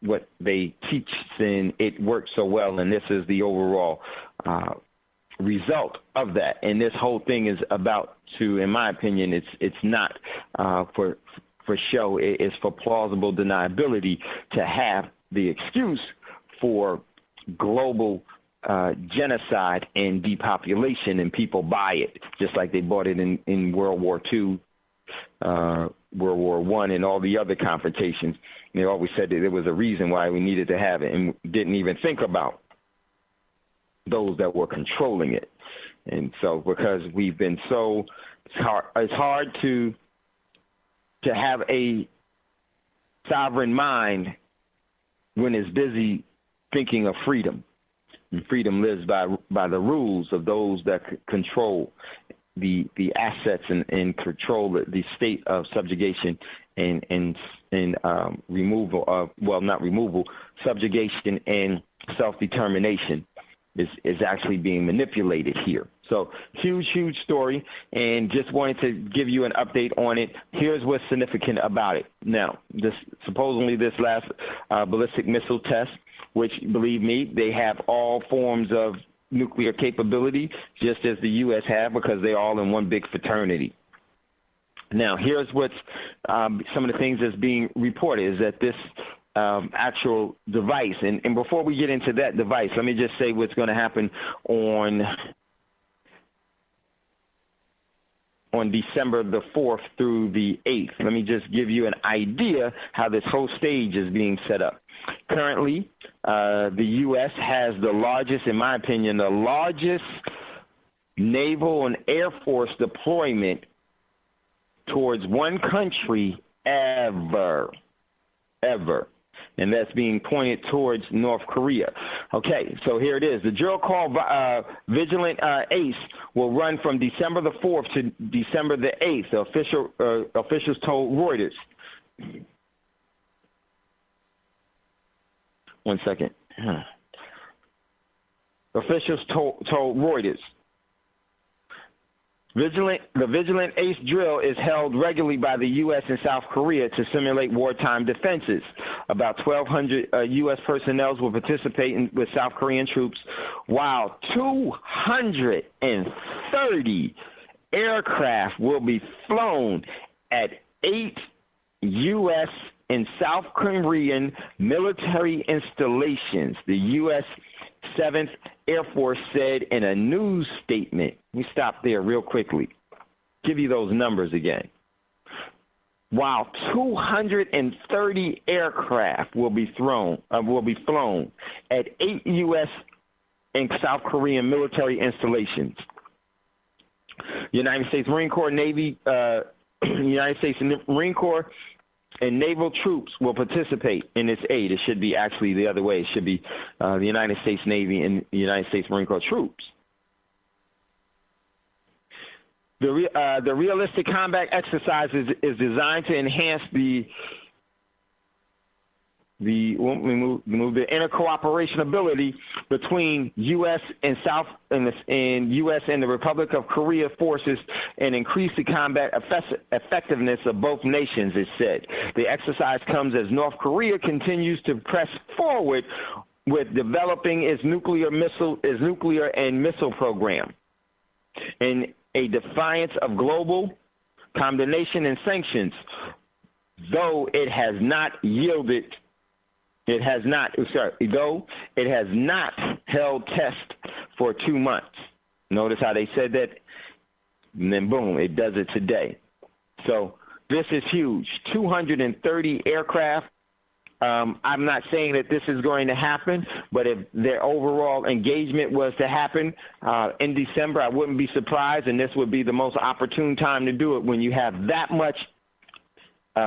S4: what they teach, and it works so well. And this is the overall result of that. And this whole thing is about to, in my opinion, it's not for show. It's for plausible deniability to have the excuse for global genocide and depopulation, and people buy it, just like they bought it in World War II, World War I, and all the other confrontations. And they always said that there was a reason why we needed to have it, and didn't even think about those that were controlling it. And so, because we've been so, it's hard to have a sovereign mind when it's busy thinking of freedom. And freedom lives by the rules of those that control the assets and control the state of subjugation and removal of, well, not removal, subjugation and self-determination is actually being manipulated here. So huge story, and just wanted to give you an update on it. Here's what's significant about it. Now, supposedly this last ballistic missile test, which, believe me, they have all forms of nuclear capability, just as the U.S. have, because they're all in one big fraternity. Now, here's what's some of the things that's being reported is that this actual device, and before we get into that device, let me just say what's going to happen on December the 4th through the 8th. Let me just give you an idea how this whole stage is being set up. Currently, the U.S. has the largest, in my opinion, the largest naval and air force deployment towards one country ever. And that's being pointed towards North Korea. Okay, so here it is. The drill called Vigilant Ace will run from December the 4th to December the 8th, the officials told Reuters. One second. Officials told Reuters. The Vigilant Ace drill is held regularly by the U.S. and South Korea to simulate wartime defenses. About 1,200 U.S. personnel will participate with South Korean troops, while 230 aircraft will be flown at 8 U.S. and South Korean military installations, the U.S. 7th Air Force said in a news statement. Let me stop there real quickly. Give you those numbers again. While 230 aircraft will be flown at 8 U.S. and South Korean military installations. United States Marine Corps, Navy, United States Marine Corps and naval troops will participate in its aid. It should be actually the other way. It should be the United States Navy and the United States Marine Corps troops. The realistic combat exercise is designed to enhance the intercooperation ability between U.S. and U.S. and the Republic of Korea forces and increase the combat effectiveness of both nations, it said. The exercise comes as North Korea continues to press forward with developing its nuclear and missile program in a defiance of global condemnation and sanctions, though it has not held test for 2 months. Notice how they said that, and then boom, it does it today. So this is huge. 230 aircraft. I'm not saying that this is going to happen, but if their overall engagement was to happen in December, I wouldn't be surprised, and this would be the most opportune time to do it when you have that much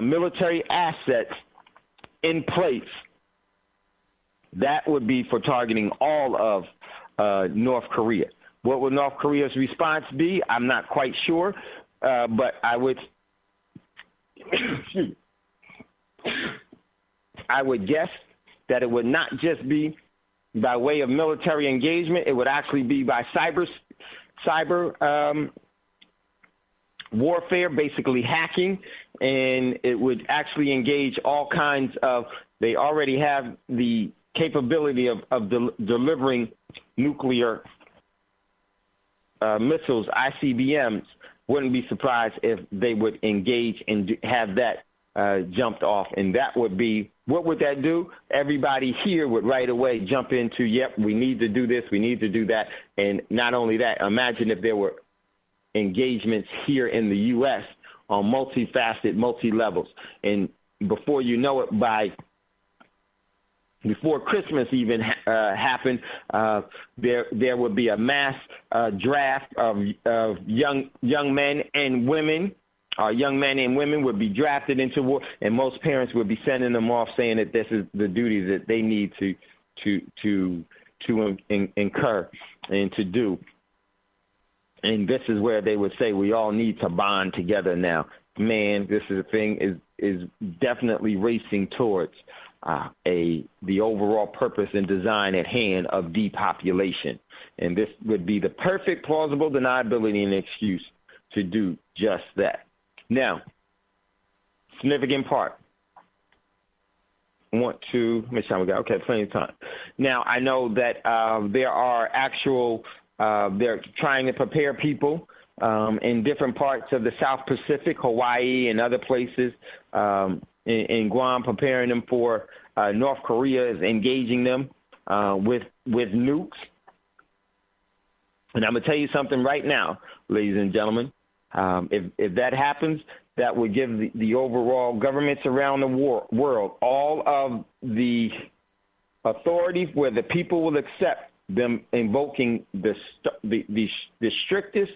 S4: military assets in place. That would be for targeting all of North Korea. What would North Korea's response be? I'm not quite sure, but I would guess that it would not just be by way of military engagement. It would actually be by cyber warfare, basically hacking, and it would actually engage all kinds of. They already have the capability of delivering nuclear missiles, ICBMs. Wouldn't be surprised if they would engage and have that jumped off, and that would be, what would that do? Everybody here would right away jump into, yep, we need to do this, we need to do that, and not only that, imagine if there were engagements here in the U.S. on multifaceted, multi-levels, and before you know it, before Christmas even happened, there would be a mass draft of young men and women. Young men and women would be drafted into war, and most parents would be sending them off, saying that this is the duty that they need to incur and to do. And this is where they would say we all need to bond together now. Man, this is a thing is definitely racing towards the overall purpose and design at hand of depopulation. And this would be the perfect plausible deniability and excuse to do just that. Now, significant part. Want to make sure we got plenty of time. Now, I know that there are they're trying to prepare people in different parts of the South Pacific, Hawaii and other places, in Guam, preparing them for North Korea is engaging them with nukes. And I'm going to tell you something right now, ladies and gentlemen. If that happens, that would give the overall governments around the world all of the authority where the people will accept them invoking the strictest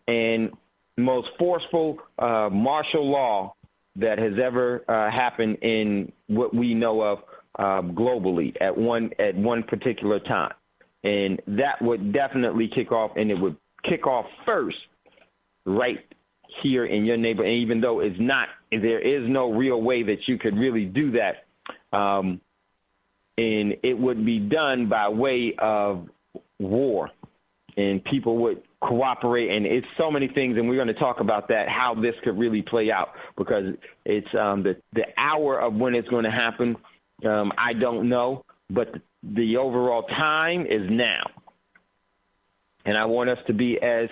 S4: and most forceful martial law that has ever happened in what we know of globally at one particular time. And that would definitely kick off, and it would kick off first right here in your neighborhood. And even though there is no real way that you could really do that, and it would be done by way of war, and people would cooperate, and it's so many things, and we're going to talk about that, how this could really play out, because it's the hour of when it's going to happen, I don't know, but the overall time is now. And I want us to be as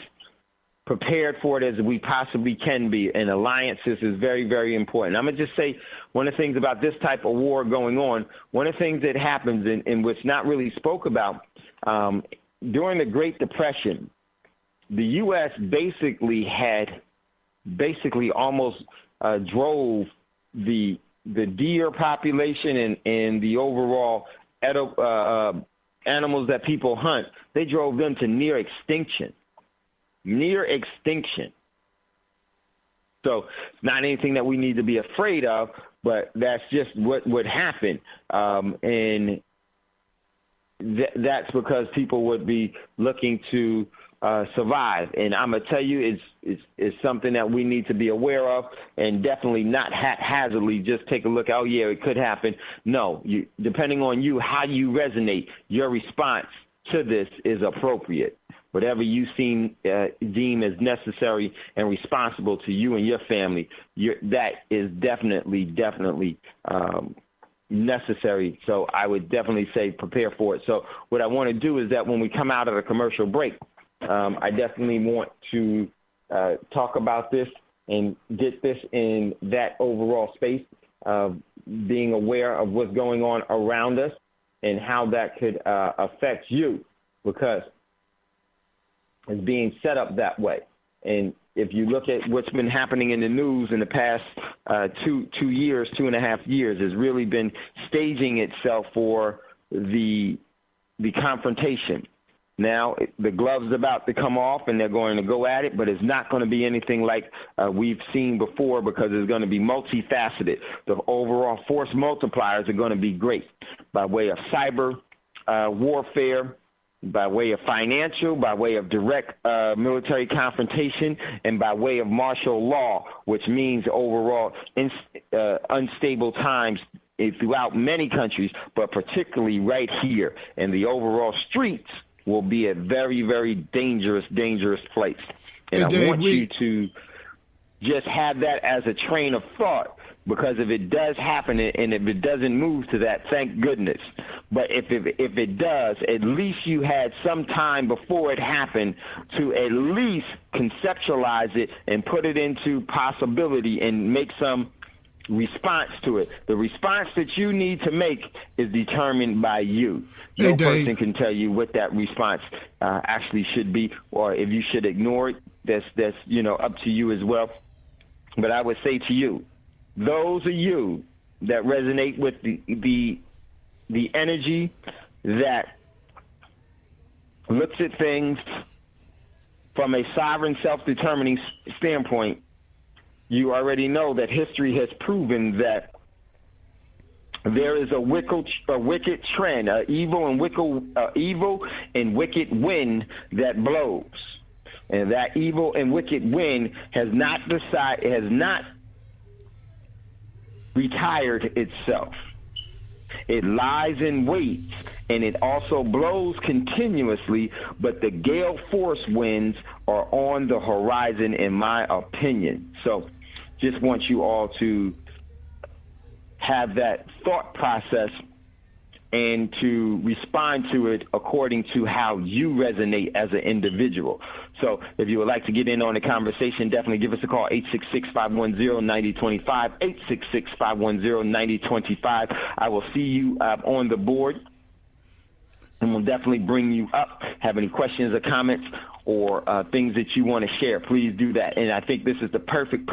S4: prepared for it as we possibly can be, and alliances is very, very important. I'm going to just say one of the things about this type of war going on, one of the things that happens and what's not really spoke about, during the Great Depression, the U.S. basically almost drove the deer population and the overall animals that people hunt, they drove them to near extinction. So it's not anything that we need to be afraid of, but that's just what would happen. And that's because people would be looking to survive. And I'm going to tell you, it's something that we need to be aware of, and definitely not haphazardly just take a look, oh, yeah, it could happen. No, depending on you, how you resonate, your response to this is appropriate. Whatever you deem as necessary and responsible to you and your family, that is definitely necessary. So I would definitely say prepare for it. So what I want to do is that when we come out of the commercial break, I definitely want to talk about this and get this in that overall space of being aware of what's going on around us and how that could affect you, because it's being set up that way. And if you look at what's been happening in the news in the past 2.5 years, has really been staging itself for the confrontation. Now the glove's about to come off and they're going to go at it, but it's not going to be anything like we've seen before, because it's going to be multifaceted. The overall force multipliers are going to be great by way of cyber warfare, by way of financial, by way of direct military confrontation, and by way of martial law, which means overall unstable times throughout many countries, but particularly right here. And the overall streets will be a very, very dangerous place. And I want you to just have that as a train of thought, because if it does happen and if it doesn't move to that, thank goodness. But if it does, at least you had some time before it happened to at least conceptualize it and put it into possibility and make some response to it. The response that you need to make is determined by you. No person can tell you what that response actually should be, or if you should ignore it. That's up to you as well. But I would say to you, those of you that resonate with the energy that looks at things from a sovereign, self-determining standpoint, you already know that history has proven that there is a wicked trend, evil and wicked wind that blows, and that evil and wicked wind has not retired itself. It lies in wait, and it also blows continuously, but the gale force winds are on the horizon, in my opinion. So just want you all to have that thought process and to respond to it according to how you resonate as an individual. So if you would like to get in on the conversation, definitely give us a call, 866-510-9025, 866-510-9025. I will see you on the board, and we'll definitely bring you up. Have any questions or comments or things that you want to share, please do that. And I think this is the perfect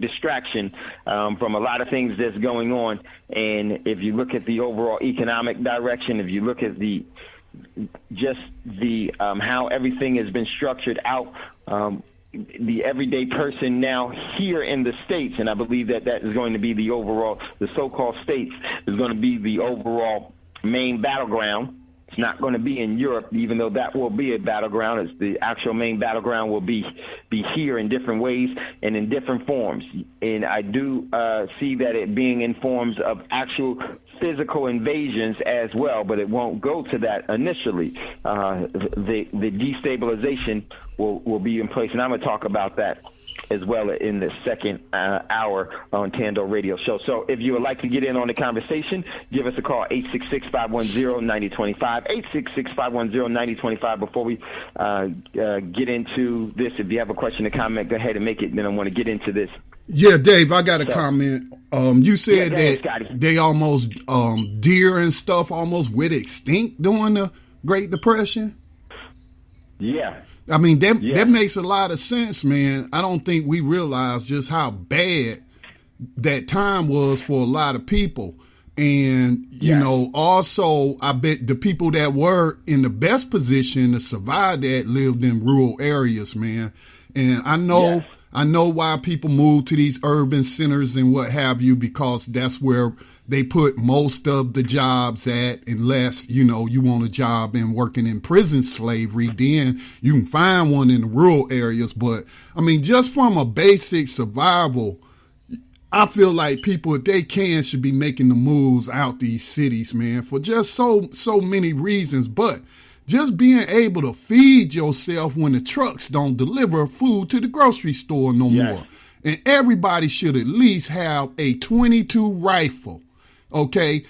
S4: distraction from a lot of things that's going on. And if you look at the overall economic direction, if you look at the how everything has been structured out, the everyday person now here in the States, and I believe that is going to be the so-called States is going to be the overall main battleground. It's not going to be in Europe, even though that will be a battleground. It's the actual main battleground will be here in different ways and in different forms. And I do see that it being in forms of actual physical invasions as well, but it won't go to that initially. The destabilization will be in place, and I'm going to talk about that as well in the second hour on Thando Radio Show. So if you would like to get in on the conversation, give us a call, 866-510-9025, 866-510-9025. Before we get into this, if you have a question or comment, go ahead and make it, then I want to get into this.
S1: Yeah, Dave, I got a comment. You said that they almost, deer and stuff almost went extinct during the Great Depression.
S4: Yeah.
S1: I mean, that makes a lot of sense, man. I don't think we realize just how bad that time was for a lot of people. And, you know, also, I bet the people that were in the best position to survive that lived in rural areas, man. And I know why people move to these urban centers and what have you, because that's where they put most of the jobs at, unless, you know, you want a job in working in prison slavery, then you can find one in the rural areas. But, I mean, just from a basic survival, I feel like people, if they can, should be making the moves out these cities, man, for just so many reasons. But just being able to feed yourself when the trucks don't deliver food to the grocery store no more. And everybody should at least have a .22 rifle. Okay.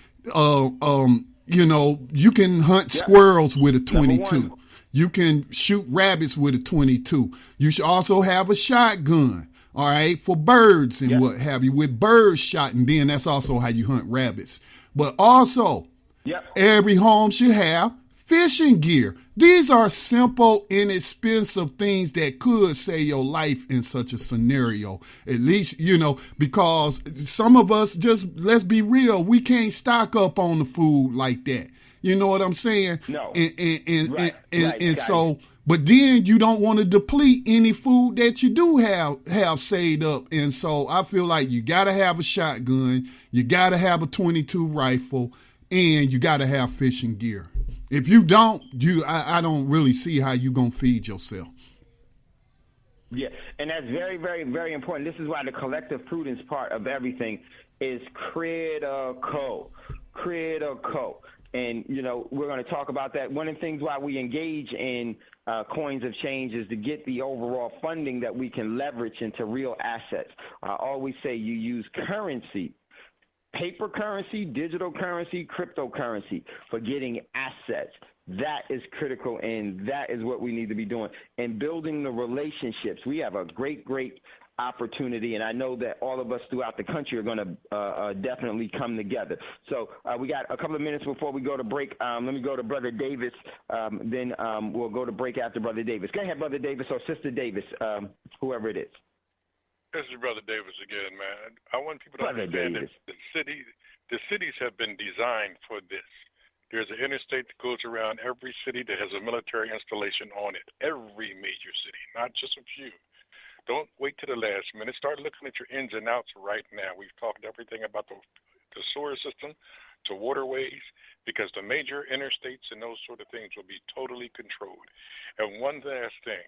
S1: You know, you can hunt squirrels with a 22. You can shoot rabbits with a 22. You should also have a shotgun, all right, for birds and what have you, with birds shot, and then that's also how you hunt rabbits. But also, every home should have fishing gear. These are simple, inexpensive things that could save your life in such a scenario. At least, you know, because some of us just, let's be real, we can't stock up on the food like that. You know what I'm saying?
S4: No.
S1: And so, but then you don't want to deplete any food that you do have saved up. And so I feel like you got to have a shotgun, you got to have a 22 rifle, and you got to have fishing gear. If you don't, I don't really see how you going to feed yourself.
S4: Yeah, and that's very, very, very important. This is why the collective prudence part of everything is critical. And, you know, we're going to talk about that. One of the things why we engage in coins of change is to get the overall funding that we can leverage into real assets. I always say you use currency, paper currency, digital currency, cryptocurrency for getting assets. That is critical, and that is what we need to be doing. And building the relationships. We have a great opportunity, and I know that all of us throughout the country are going to definitely come together. So we got a couple of minutes before we go to break. Let me go to Brother Davis. Then we'll go to break after Brother Davis. Go ahead, Brother Davis, or Sister Davis, whoever it is.
S5: This is Brother Davis again, man. I want people to understand that the cities have been designed for this. There's an interstate that goes around every city that has a military installation on it. Every major city, not just a few. Don't wait to the last minute. Start looking at your ins and outs right now. We've talked everything about the sewer system to waterways, because the major interstates and those sort of things will be totally controlled. And one last thing.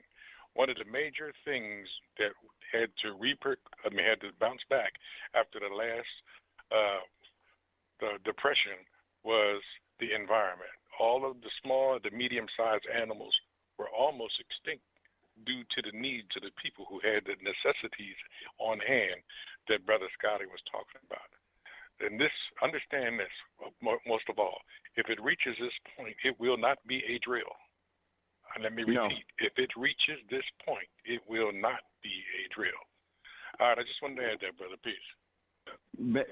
S5: One of the major things that had to bounce back after the last the depression was the environment. All of the small, the medium-sized animals were almost extinct due to the needs of the people who had the necessities on hand that Brother Scotty was talking about. And understand this, most of all, if it reaches this point, it will not be a drill. And let me repeat, if it reaches this point, it will not be a drill. All right, I just wanted to add that, brother. Peace.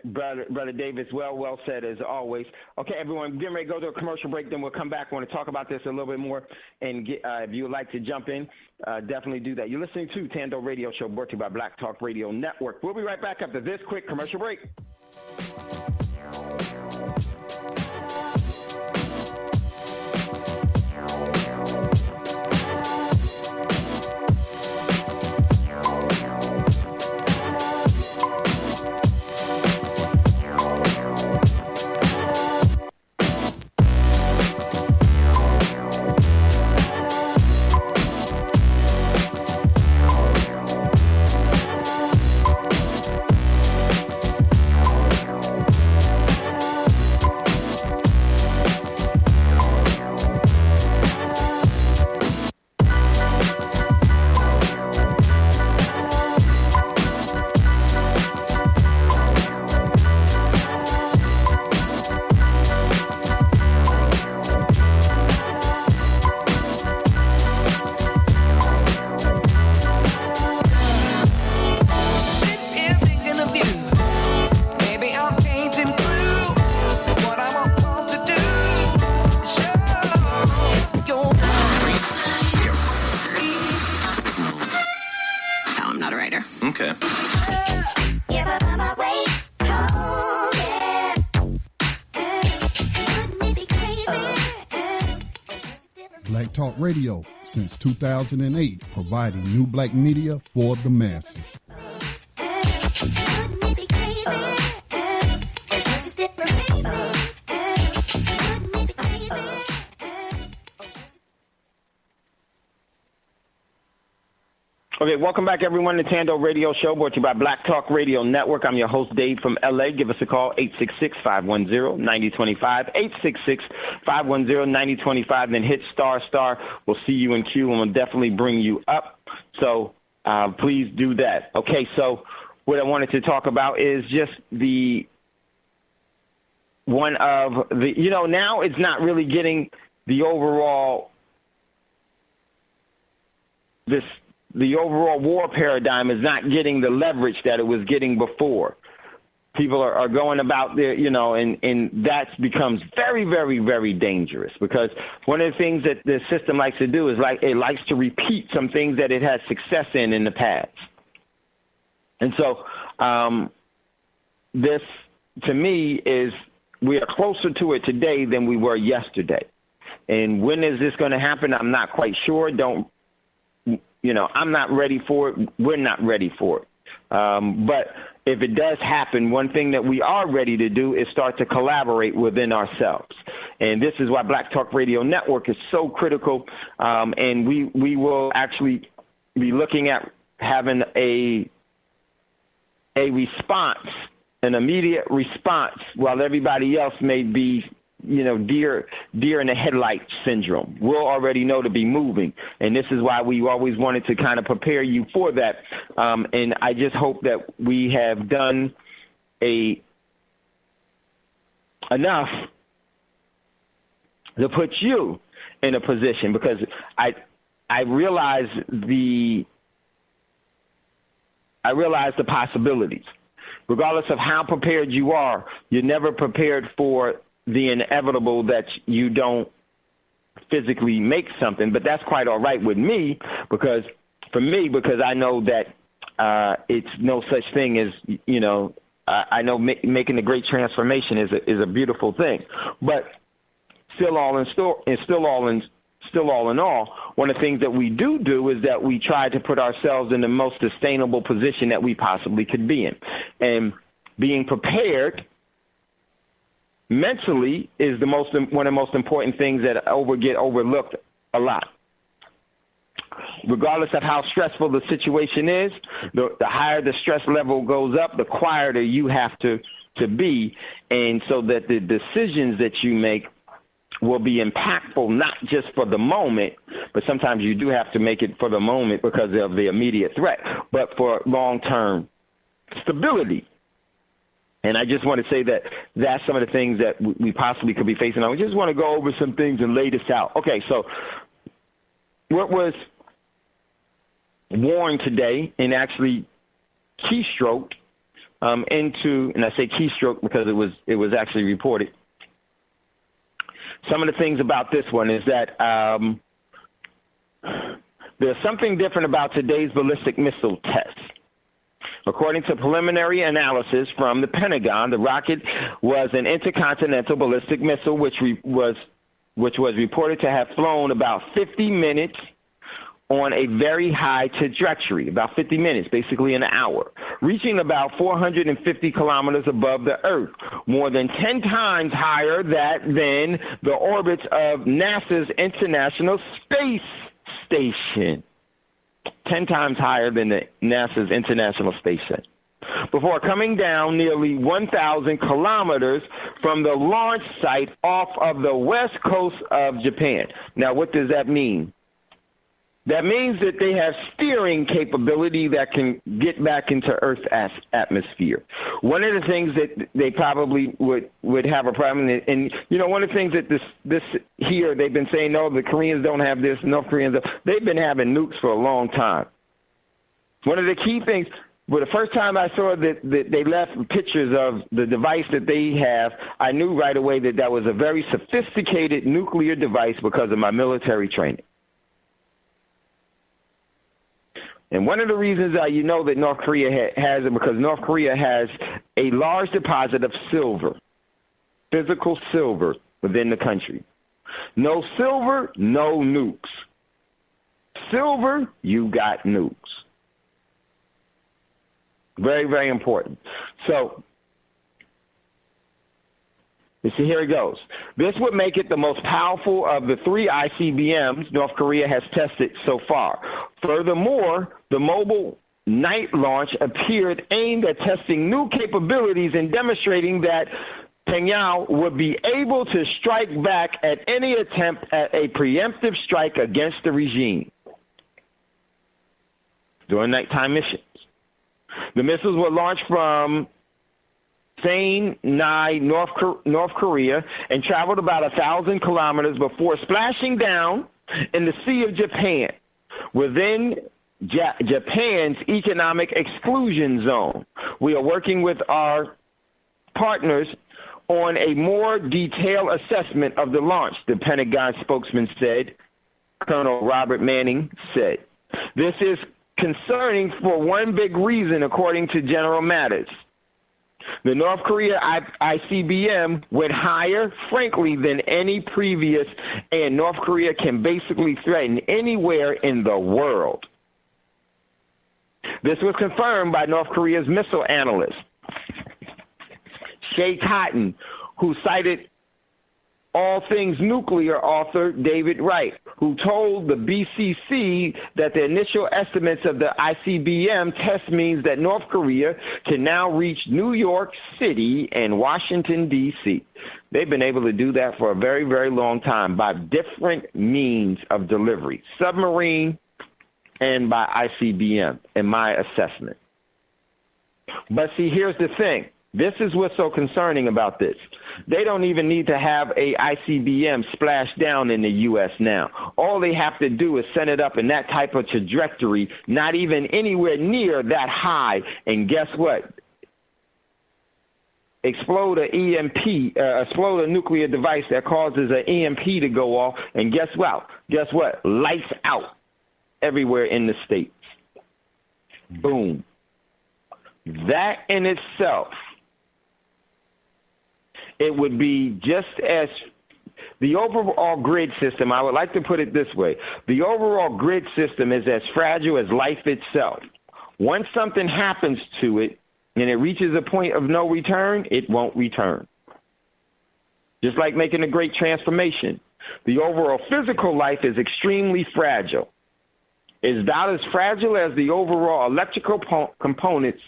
S4: Brother Davis, well said as always. Okay, everyone, getting ready to go to a commercial break, then we'll come back. I want to talk about this a little bit more, and if you would like to jump in, definitely do that. You're listening to Thando Radio Show, brought to you by Black Talk Radio Network. We'll be right back after this quick commercial break.
S9: Okay.
S1: Black Talk Radio since 2008, providing new black media for the masses.
S4: Okay, welcome back, everyone, to Thando Radio Show, brought to you by Black Talk Radio Network. I'm your host, Dave, from L.A. Give us a call, 866-510-9025, 866-510-9025, then hit star. We'll see you in queue, and we'll definitely bring you up. So please do that. Okay, so what I wanted to talk about is just the one of the, now it's not really getting the overall war paradigm is not getting the leverage that it was getting before. People are going about there, and that becomes very, very, very dangerous, because one of the things that the system likes to do is it likes to repeat some things that it had success in the past. And so this, to me, is we are closer to it today than we were yesterday. And when is this going to happen? I'm not quite sure. I'm not ready for it. We're not ready for it. But if it does happen, one thing that we are ready to do is start to collaborate within ourselves. And this is why Black Talk Radio Network is so critical. And we will actually be looking at having a response, an immediate response, while everybody else may be, deer in the headlight syndrome. We'll already know to be moving. And this is why we always wanted to kind of prepare you for that. And I just hope that we have done enough to put you in a position, because I realize the possibilities. Regardless of how prepared you are, you're never prepared for the inevitable that you don't physically make something. But that's quite all right with me, because I know that it's no such thing as, I know making a great transformation is a beautiful thing. But still all in all, one of the things that we do is that we try to put ourselves in the most sustainable position that we possibly could be in. And being prepared mentally is one of the most important things that get overlooked a lot. Regardless of how stressful the situation is, the higher the stress level goes up, the quieter you have to be, and so that the decisions that you make will be impactful, not just for the moment, but sometimes you do have to make it for the moment because of the immediate threat, but for long-term stability. And I just want to say that that's some of the things that we possibly could be facing. I just want to go over some things and lay this out. Okay, so what was worn today and actually keystroked into, and I say keystroke because it was actually reported. Some of the things about this one is that there's something different about today's ballistic missile test. According to preliminary analysis from the Pentagon, the rocket was an intercontinental ballistic missile, which was reported to have flown about 50 minutes on a very high trajectory, about 50 minutes, basically an hour, reaching about 450 kilometers above the Earth, more than 10 times higher than the orbits of NASA's International Space Station. 10 times higher than the NASA's International Space Station, before coming down nearly 1,000 kilometers from the launch site off of the west coast of Japan. Now, what does that mean? That means that they have steering capability that can get back into Earth's atmosphere. One of the things that they probably would have a problem, and one of the things that this here, they've been saying, no, the Koreans don't have this, North Koreans don't. They've been having nukes for a long time. One of the key things, well, the first time I saw that they left pictures of the device that they have, I knew right away that was a very sophisticated nuclear device because of my military training. And one of the reasons you know that North Korea has it, because North Korea has a large deposit of silver, physical silver within the country. No silver, no nukes. Silver, you got nukes. Very, very important. So, you see, here it goes. This would make it the most powerful of the 3 ICBMs North Korea has tested so far. Furthermore, the mobile night launch appeared aimed at testing new capabilities and demonstrating that Pyongyang would be able to strike back at any attempt at a preemptive strike against the regime during nighttime missions. The missiles were launched from Seine nigh North Korea, and traveled about 1,000 kilometers before splashing down in the Sea of Japan, within Japan's economic exclusion zone. We are working with our partners on a more detailed assessment of the launch, the Pentagon spokesman said. Colonel Robert Manning said. This is concerning for one big reason, according to General Mattis. The North Korea ICBM went higher, frankly, than any previous, and North Korea can basically threaten anywhere in the world. This was confirmed by North Korea's missile analyst, Shay Cotton, who cited All Things Nuclear author David Wright, who told the BCC that the initial estimates of the ICBM test means that North Korea can now reach New York City and Washington, D.C. They've been able to do that for a very, very long time by different means of delivery, submarine and by ICBM, in my assessment. But see, here's the thing. This is what's so concerning about this. They don't even need to have a ICBM splash down in the U.S. now. All they have to do is send it up in that type of trajectory, not even anywhere near that high. And guess what? Explode a nuclear device that causes an EMP to go off. And guess what? Lights out everywhere in the States. Boom. That in itself, it would be just as the overall grid system, I would like to put it this way. The overall grid system is as fragile as life itself. Once something happens to it and it reaches a point of no return, it won't return. Just like making a great transformation. The overall physical life is extremely fragile. It's about as fragile as the overall electrical components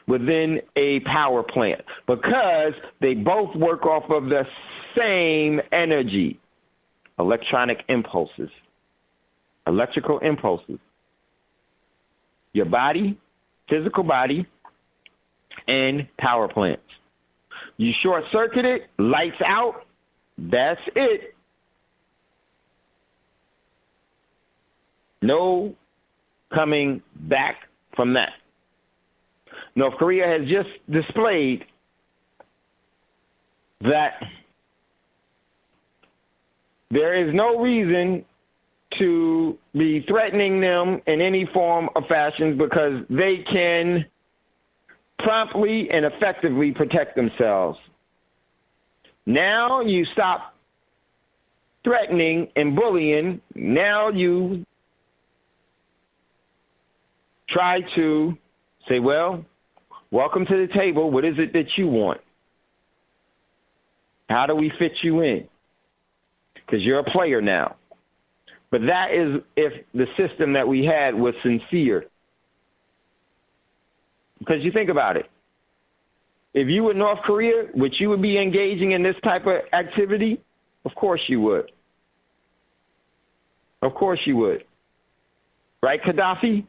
S4: within a power plant because they both work off of the same energy, electrical impulses. Your body, physical body, and power plants. You short circuit it, lights out, that's it. No coming back from that. North Korea has just displayed that there is no reason to be threatening them in any form or fashion because they can promptly and effectively protect themselves. Now you stop threatening and bullying. Now you try to say, well, welcome to the table. What is it that you want? How do we fit you in? Because you're a player now. But that is if the system that we had was sincere. Because you think about it. If you were North Korea, would you be engaging in this type of activity? Of course you would. Of course you would. Right, Gaddafi?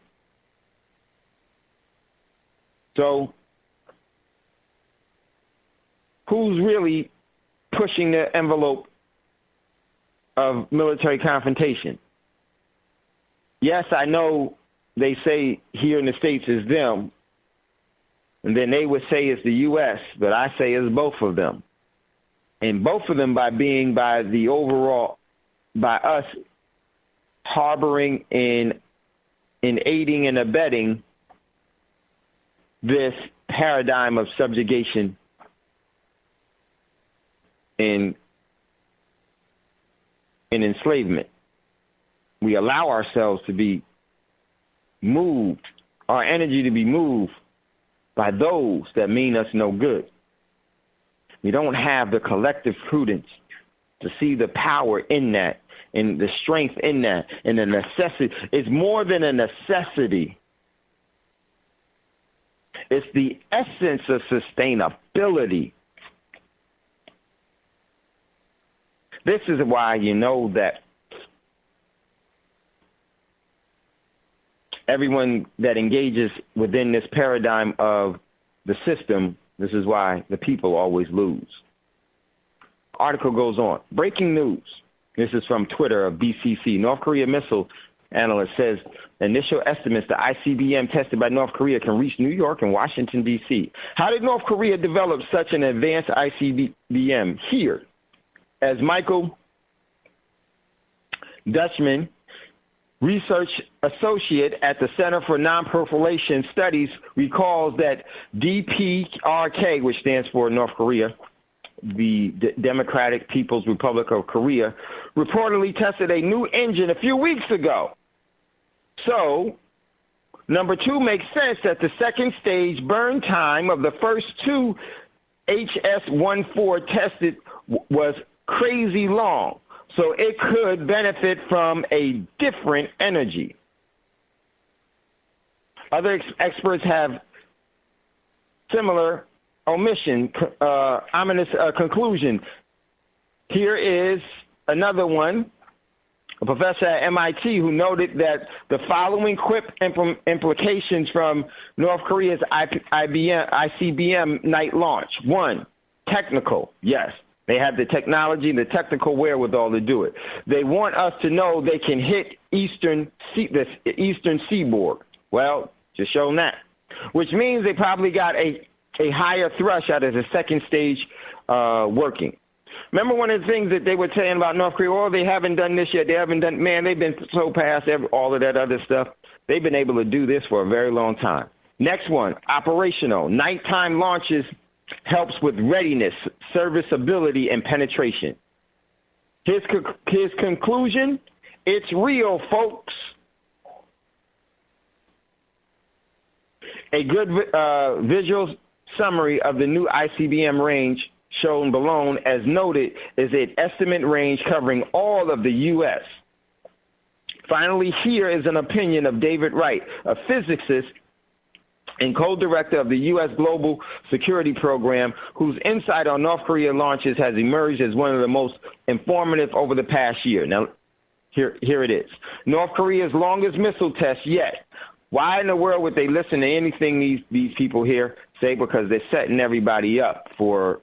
S4: So, who's really pushing the envelope of military confrontation? Yes, I know they say here in the States is them, and then they would say it's the U.S., but I say it's both of them. And both of them by us harboring and aiding and abetting this paradigm of subjugation and enslavement. We allow ourselves to be moved, our energy to be moved by those that mean us no good. We don't have the collective prudence to see the power in that and the strength in that and the necessity. It's more than a necessity. It's the essence of sustainability. This is why you know that everyone that engages within this paradigm of the system This is why the people always lose. Article goes on. Breaking news. This is from Twitter of BCC. North Korea missile analyst says initial estimates the ICBM tested by North Korea can reach New York and Washington, D.C. How did North Korea develop such an advanced ICBM? Here, as Michael Dutchman, research associate at the Center for Non-Proliferation Studies, recalls that DPRK, which stands for North Korea, the Democratic People's Republic of Korea, reportedly tested a new engine a few weeks ago. So, number two makes sense that the second stage burn time of the first two HS-14 tested was crazy long. So it could benefit from a different energy. Other experts have similar ominous conclusion. Here is another one, a professor at MIT who noted that the following quick implications from North Korea's ICBM night launch. One, technical, yes. They have the technology, the technical wherewithal to do it. They want us to know they can hit the eastern seaboard. Well, just shown that. Which means they probably got a higher thrust out of the second stage working. Remember one of the things that they were saying about North Korea? Oh, they haven't done this yet. They haven't done, man, they've been so past all of that other stuff. They've been able to do this for a very long time. Next one, operational. Nighttime launches helps with readiness, serviceability, and penetration. His conclusion, it's real, folks. A good visual summary of the new ICBM range shown below, as noted, is an estimate range covering all of the U.S. Finally, here is an opinion of David Wright, a physicist and co-director of the U.S. Global Security Program, whose insight on North Korea launches has emerged as one of the most informative over the past year. Now, here it is. North Korea's longest missile test yet. Why in the world would they listen to anything these people here say? Because they're setting everybody up for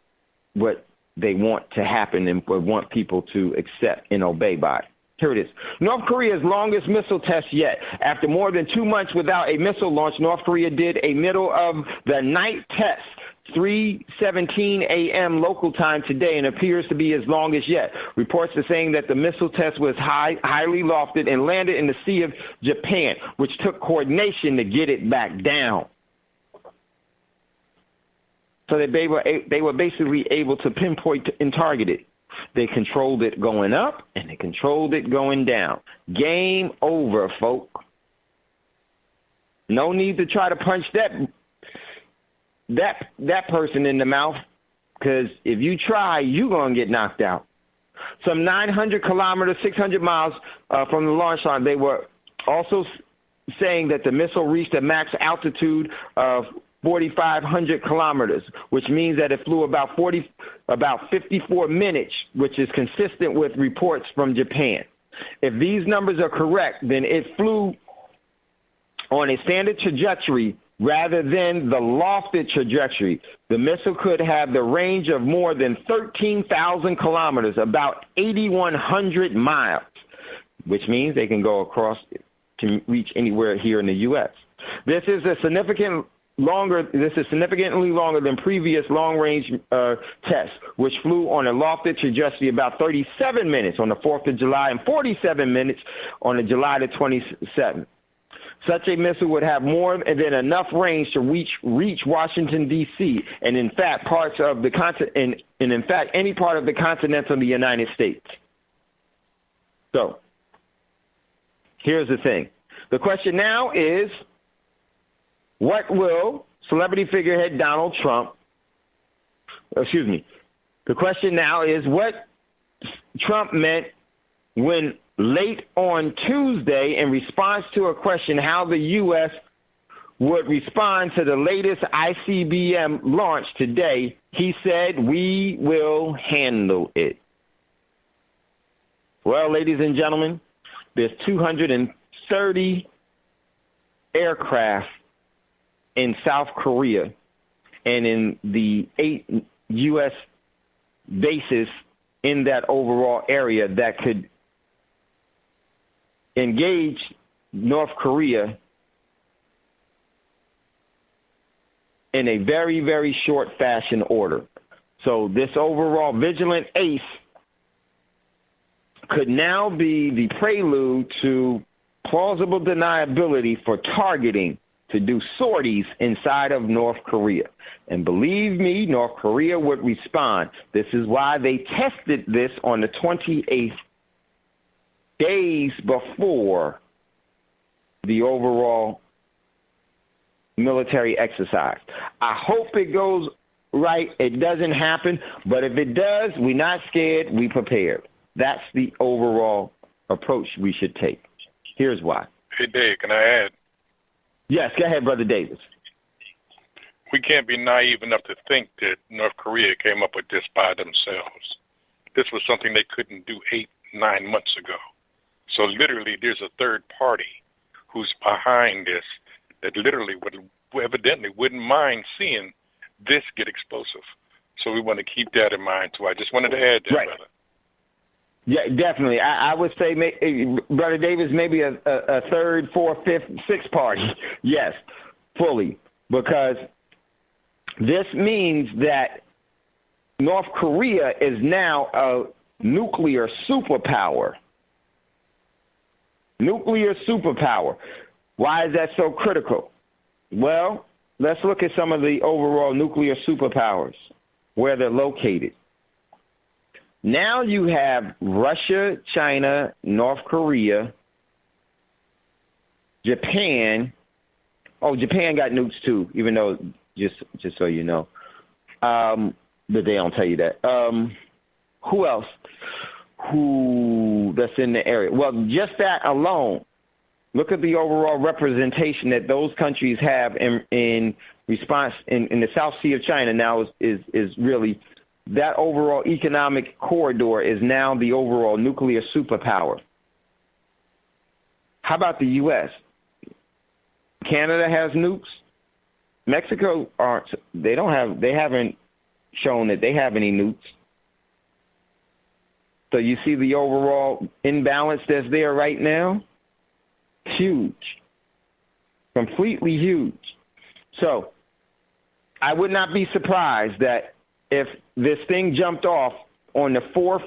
S4: what they want to happen and want people to accept and obey by. Here it is. North Korea's longest missile test yet. After more than 2 months without a missile launch, North Korea did a middle of the night test, 3:17 a.m. local time today, and appears to be as long as yet. Reports are saying that the missile test was highly lofted and landed in the Sea of Japan, which took coordination to get it back down. So that they were basically able to pinpoint and target it. They controlled it going up, and they controlled it going down. Game over, folk. No need to try to punch that person in the mouth, because if you try, you're going to get knocked out. Some 900 kilometers, 600 miles from the launch line, they were also saying that the missile reached a max altitude of 4,500 kilometers, which means that it flew about 54 minutes, which is consistent with reports from Japan. If these numbers are correct, then it flew on a standard trajectory rather than the lofted trajectory. The missile could have the range of more than 13,000 kilometers, about 8,100 miles, which means they can go across to reach anywhere here in the U.S. This is significantly longer than previous long-range tests, which flew on a lofted trajectory about 37 minutes on the 4th of July and 47 minutes on the July the 27th. Such a missile would have more than enough range to reach Washington, D.C., and in fact, any part of the continent of the United States. So, here's the thing. The question now is, what will celebrity figurehead Donald Trump, the question now is what Trump meant when late on Tuesday, in response to a question how the U.S. would respond to the latest ICBM launch today, he said, "We will handle it." Well, ladies and gentlemen, there's 230 aircraft in South Korea, and in the 8 U.S. bases in that overall area that could engage North Korea in a very, very short fashion order. So this overall vigilant ace could now be the prelude to plausible deniability for targeting to do sorties inside of North Korea. And believe me, North Korea would respond. This is why they tested this on the 28th, days before the overall military exercise. I hope it goes right. It doesn't happen. But if it does, we're not scared. We prepared. That's the overall approach we should take. Here's why.
S5: Hey, Dave, can I add?
S4: Yes, go ahead, Brother Davis.
S5: We can't be naive enough to think that North Korea came up with this by themselves. This was something they couldn't do 8-9 months ago. So literally there's a third party who's behind this that literally evidently wouldn't mind seeing this get explosive. So we want to keep that in mind, too. I just wanted to add that, brother.
S4: Yeah, definitely. I would say, Brother Davis, maybe a third, fourth, fifth, sixth party. Yes, fully. Because this means that North Korea is now a nuclear superpower. Nuclear superpower. Why is that so critical? Well, let's look at some of the overall nuclear superpowers, where they're located. Now you have Russia, China, North Korea, Japan. Oh, Japan got nukes too, even though, just so you know. But they don't tell you that. Who else? Who that's in the area? Well, just that alone. Look at the overall representation that those countries have in response in the South Sea of China now is really that overall economic corridor is now the overall nuclear superpower. How about the U.S.? Canada has nukes. Mexico they haven't shown that they have any nukes. So you see the overall imbalance that's there right now? Huge. Completely huge. So I would not be surprised that if this thing jumped off on the 4th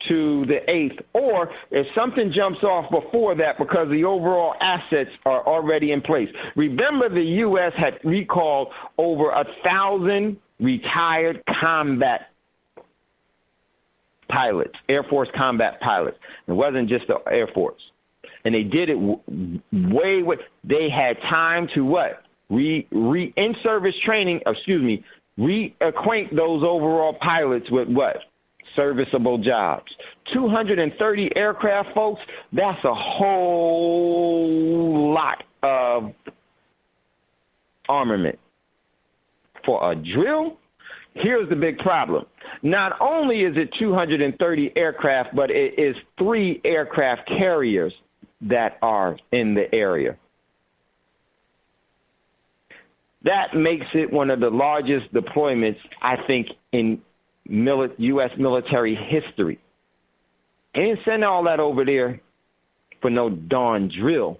S4: to the 8th, or if something jumps off before that because the overall assets are already in place. Remember, the U.S. had recalled over 1,000 retired combat pilots, Air Force combat pilots. It wasn't just the Air Force. And they did it they had time to what? In-service training, reacquaint those overall pilots with what? Serviceable jobs. 230 aircraft, folks, that's a whole lot of armament. For a drill, here's the big problem. Not only is it 230 aircraft, but it is 3 aircraft carriers that are in the area. That makes it one of the largest deployments, I think, in U.S. military history. They didn't send all that over there for no darn drill.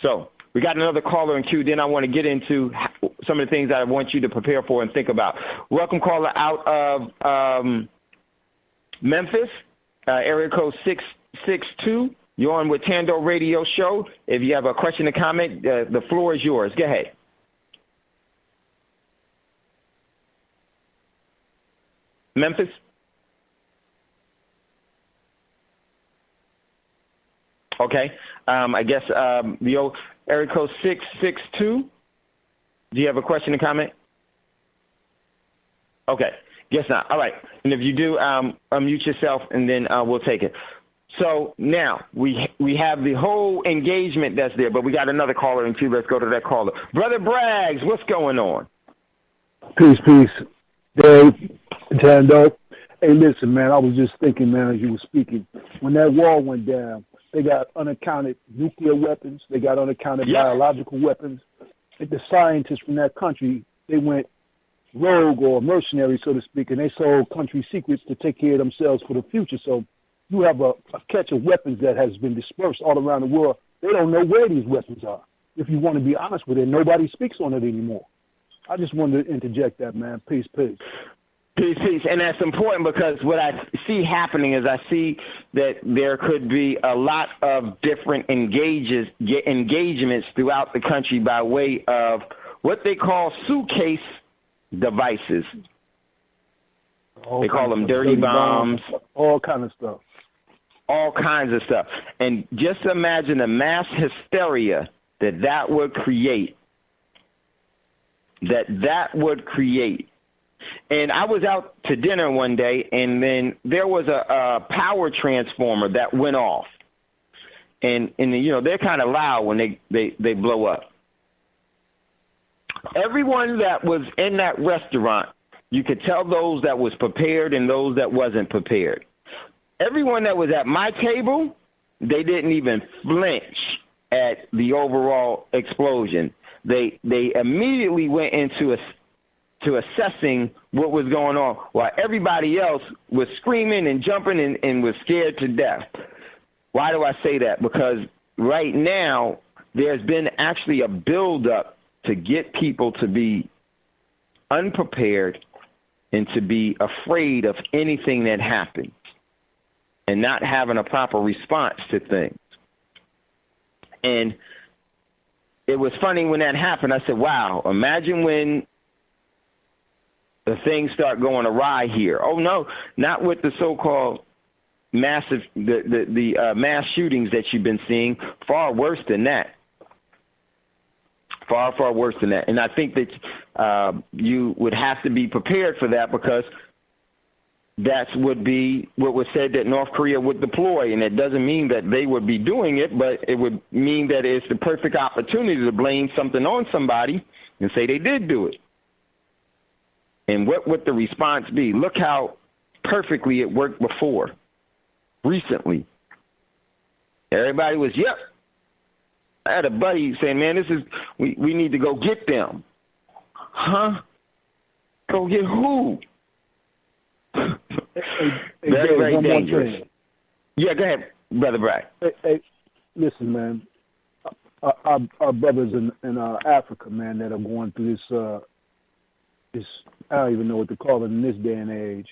S4: So we got another caller in queue. Then I want to get into some of the things that I want you to prepare for and think about. Welcome, caller, out of Memphis, area code 662. You're on with Thando Radio Show. If you have a question or comment, the floor is yours. Go ahead. Memphis? Okay. I guess the old area code 662. Do you have a question or comment? Okay. Guess not. All right. And if you do, unmute yourself, and then we'll take it. So now we have the whole engagement that's there, but we got another caller in queue. Let's go to that caller. Brother Braggs, what's going on?
S9: Peace, Dave, Thando. Hey, listen, man, I was just thinking, man, as you were speaking, when that wall went down, they got unaccounted nuclear weapons. They got unaccounted biological weapons. the scientists from that country, they went rogue or mercenary, so to speak, and they sold country secrets to take care of themselves for the future. So you have a catch of weapons that has been dispersed all around the world. They don't know where these weapons are. If you want to be honest with it, nobody speaks on it anymore. I just wanted to interject that, man. Peace, peace.
S4: Peace, peace. And that's important because what I see happening is I see that there could be a lot of different engagements throughout the country by way of what they call suitcase devices. They call them dirty bombs.
S9: All kind of stuff.
S4: All kinds of stuff. And just imagine the mass hysteria that would create. That would create. And I was out to dinner one day, and then there was a power transformer that went off. And you know, they're kind of loud when they blow up. Everyone that was in that restaurant, you could tell those that was prepared and those that wasn't prepared. Everyone that was at my table, they didn't even flinch at the overall explosion. They immediately went into to assessing what was going on, while everybody else was screaming and jumping and was scared to death. Why do I say that? Because right now there's been actually a buildup to get people to be unprepared and to be afraid of anything that happens and not having a proper response to things. And it was funny when that happened. I said, wow, imagine when the things start going awry here. Oh, no, not with the so-called massive, the mass shootings that you've been seeing. Far worse than that. Far, far worse than that. And I think that you would have to be prepared for that because that would be what was said that North Korea would deploy. And it doesn't mean that they would be doing it, but it would mean that it's the perfect opportunity to blame something on somebody and say they did do it. And what would the response be? Look how perfectly it worked before, recently. Everybody was, yep. I had a buddy saying, man, we need to go get them. Huh? Go get who? Very, very dangerous. Yeah, go ahead, Brother Bragg.
S9: Hey, listen, man. Our brothers in Africa, man, that are going through this, I don't even know what to call it in this day and age.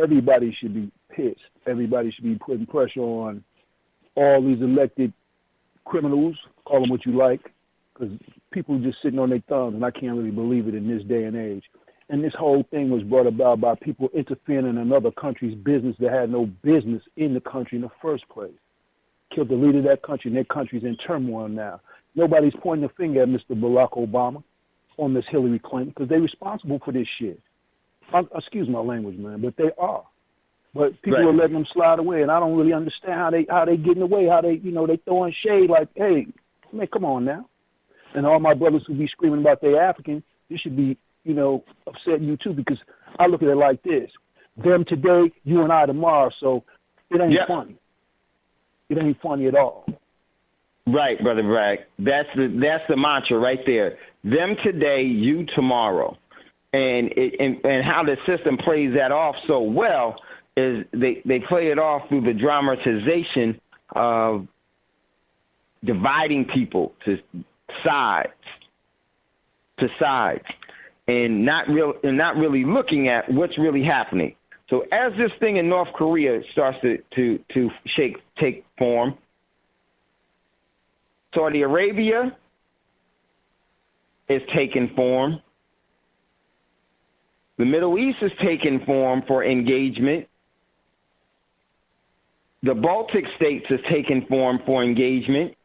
S9: Everybody should be pissed. Everybody should be putting pressure on all these elected criminals, call them what you like, because people are just sitting on their thumbs, and I can't really believe it in this day and age. And this whole thing was brought about by people interfering in another country's business that had no business in the country in the first place. Killed the leader of that country, and their country's in turmoil now. Nobody's pointing the finger at Mr. Barack Obama or Miss Hillary Clinton because they're responsible for this shit. Excuse my language, man, but they are. But people are letting them slide away, and I don't really understand how they getting away, how they throwing shade like, hey, man, come on now. And all my brothers who be screaming about they African, you should be, upsetting you too, because I look at it like this. Them today, you and I tomorrow, so it ain't funny. It ain't funny at all.
S4: Right, Brother Bragg. That's the mantra right there. Them today, you tomorrow. And how the system plays that off so well is they play it off through the dramatization of dividing people to sides, and not really looking at what's really happening. So as this thing in North Korea starts to take form, Saudi Arabia is taking form. The Middle East is taking form for engagement. The Baltic states is taking form for engagement.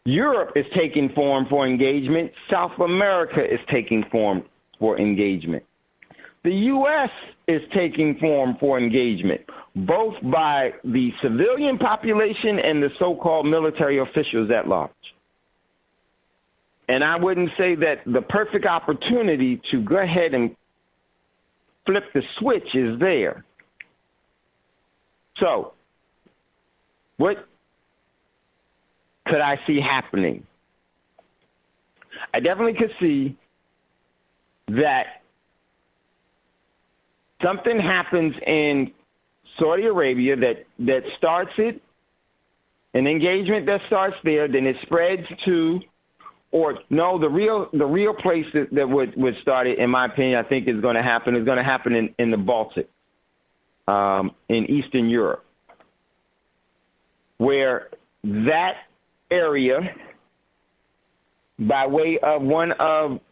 S4: Europe is taking form for engagement. South America is taking form for engagement. The U.S. is taking form for engagement, both by the civilian population and the so-called military officials at large. And I wouldn't say that the perfect opportunity to go ahead and flip the switch is there. So, what could I see happening? I definitely could see that something happens in Saudi Arabia that starts it, an engagement that starts there, then it spreads to, or no, the real place that would start it, in my opinion, I think is going to happen in the Baltic, in Eastern Europe, where that area, by way of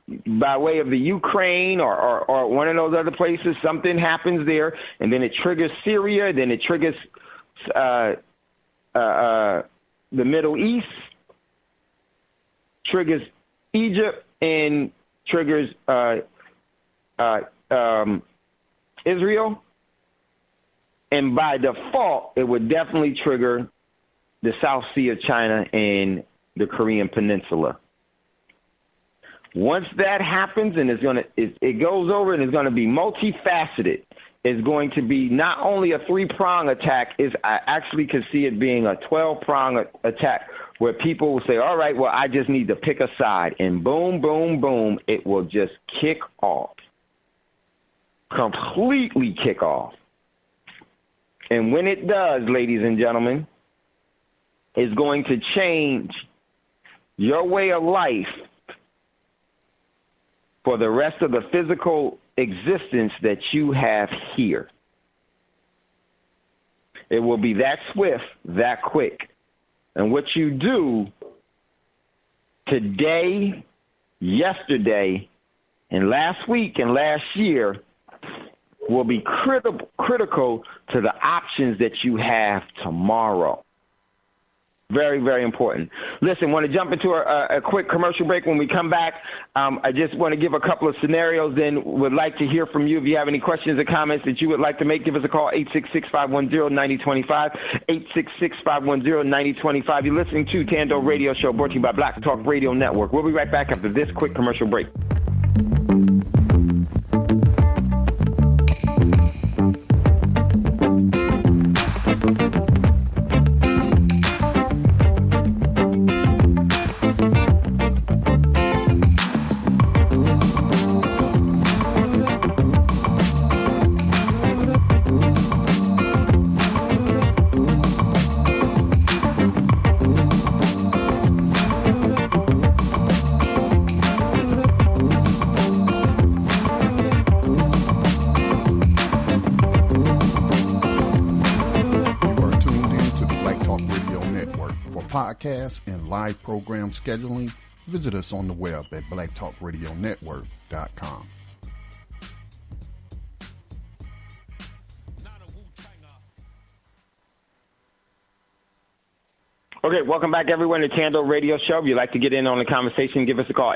S4: the Ukraine or one of those other places, something happens there, and then it triggers Syria, then it triggers the Middle East, triggers Egypt, and triggers Israel, and by default, it would definitely trigger the South Sea of China and the Korean Peninsula. Once that happens, and it goes over, and it's going to be multifaceted. It's going to be not only a 3-prong attack. I actually could see it being a 12-prong attack, where people will say, all right, well, I just need to pick a side, and boom, boom, boom, it will just kick off, completely kick off. And when it does, ladies and gentlemen, it's going to change your way of life for the rest of the physical existence that you have here. It will be that swift, that quick. And what you do today, yesterday, and last week and last year will be critical to the options that you have tomorrow. Very, very important. Listen, want to jump into a quick commercial break. When we come back, I just want to give a couple of scenarios, then would like to hear from you. If you have any questions or comments that you would like to make, give us a call, 866-510-9025, 866-510-9025. You're listening to Thando Radio Show, brought to you by Black Talk Radio Network. We'll be right back after this quick commercial break.
S1: Podcasts and live program scheduling, visit us on the web at blacktalkradionetwork.com.
S4: Okay, welcome back, everyone, to Thando Radio Show. If you'd like to get in on the conversation, give us a call,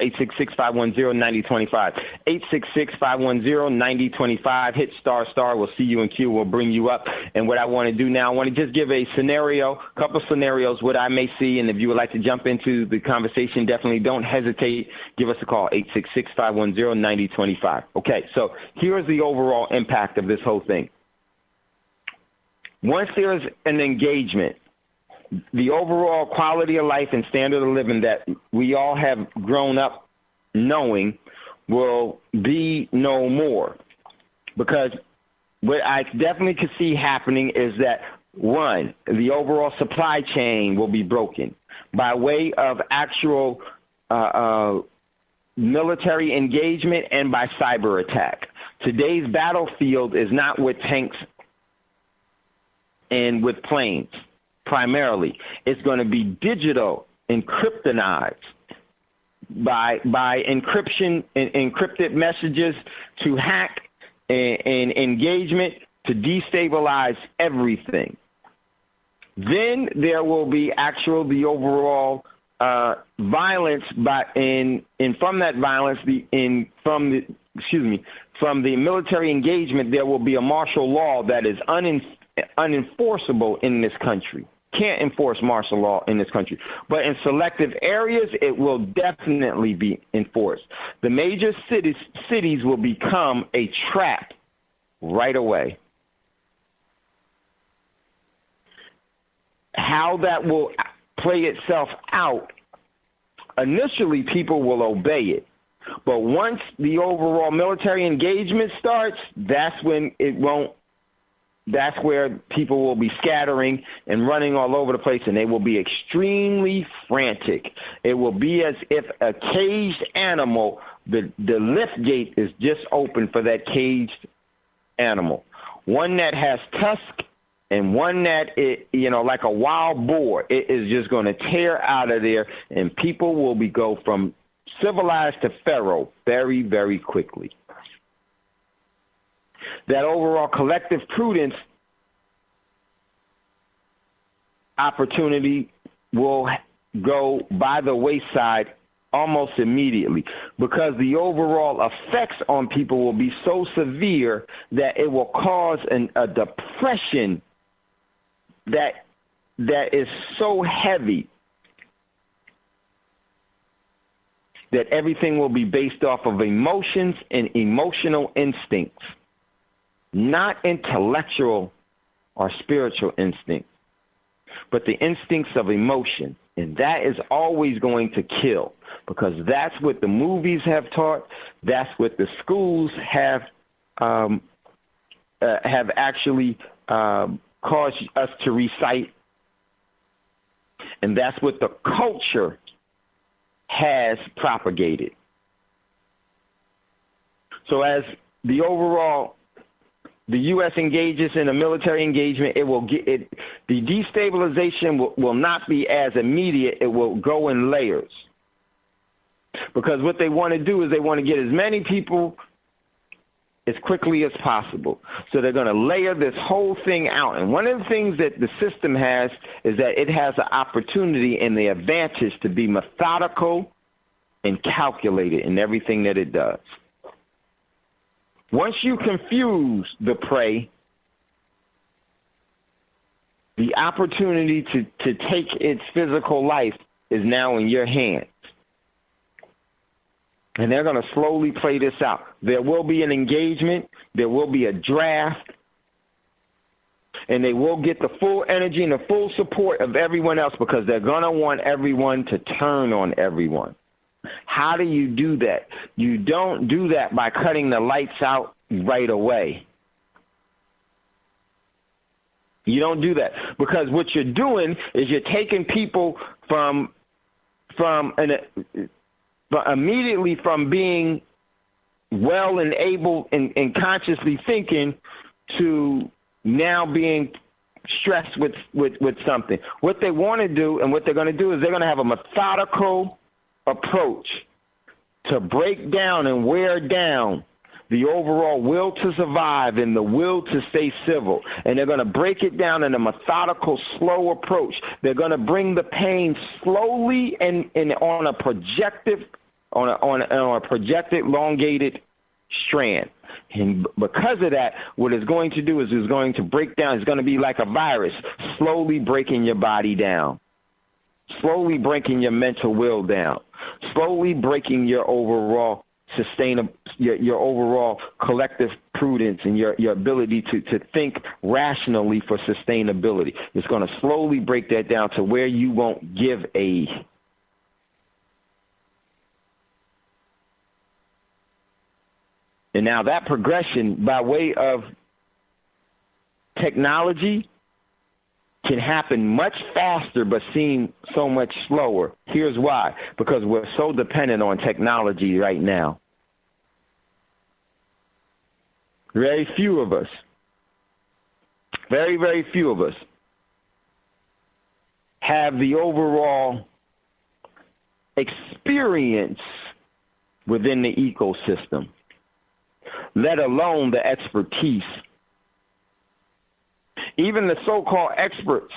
S4: 866-510-9025. 866-510-9025. Hit **. We'll see you in queue. We'll bring you up. And what I want to do now, I want to just give a couple scenarios, what I may see. And if you would like to jump into the conversation, definitely don't hesitate. Give us a call, 866-510-9025. Okay, so here's the overall impact of this whole thing. Once there's an engagement, the overall quality of life and standard of living that we all have grown up knowing will be no more. Because what I definitely could see happening is that, one, the overall supply chain will be broken by way of actual military engagement and by cyber attack. Today's battlefield is not with tanks and with planes. Primarily, it's going to be digital, encryptonized by encryption and encrypted messages to hack and engagement to destabilize everything. Then there will be the overall violence from that violence from the military engagement. There will be a martial law that is unenforceable in this country. Can't enforce martial law in this country. But in selective areas, it will definitely be enforced. The major cities will become a trap right away. How that will play itself out, initially people will obey it. But once the overall military engagement starts, that's when it won't. That's where people will be scattering and running all over the place, and they will be extremely frantic. It will be as if a caged animal, the lift gate is just open for that caged animal. One that has tusk and one that, like a wild boar, it is just going to tear out of there, and people will go from civilized to feral very, very quickly. That overall collective prudence opportunity will go by the wayside almost immediately, because the overall effects on people will be so severe that it will cause a depression that is so heavy that everything will be based off of emotions and emotional instincts, not intellectual or spiritual instincts, but the instincts of emotion. And that is always going to kill, because that's what the movies have taught. That's what the schools have actually caused us to recite. And that's what the culture has propagated. So as the U.S. engages in a military engagement, the destabilization will not be as immediate. It will go in layers. Because what they want to do is they want to get as many people as quickly as possible. So they're going to layer this whole thing out. And one of the things that the system has is that it has the opportunity and the advantage to be methodical and calculated in everything that it does. Once you confuse the prey, the opportunity to take its physical life is now in your hands. And they're going to slowly play this out. There will be an engagement. There will be a draft. And they will get the full energy and the full support of everyone else, because they're going to want everyone to turn on everyone. How do you do that? You don't do that by cutting the lights out right away. You don't do that, because what you're doing is you're taking people immediately from being well and able and consciously thinking to now being stressed with something. What they want to do and what they're going to do is they're going to have a methodical approach to break down and wear down the overall will to survive and the will to stay civil. And they're going to break it down in a methodical, slow approach. They're going to bring the pain slowly and on a projected, elongated strand. And because of that, what it's going to do is it's going to break down. It's going to be like a virus, slowly breaking your body down, slowly breaking your mental will down, slowly breaking your overall your overall collective prudence and your ability to think rationally for sustainability. It's going to slowly break that down to where you won't give aid. And now that progression by way of technology can happen much faster but seem so much slower. Here's why. Because we're so dependent on technology right now. Very few of us, very, very few of us have the overall experience within the ecosystem, let alone the expertise. Even the so-called experts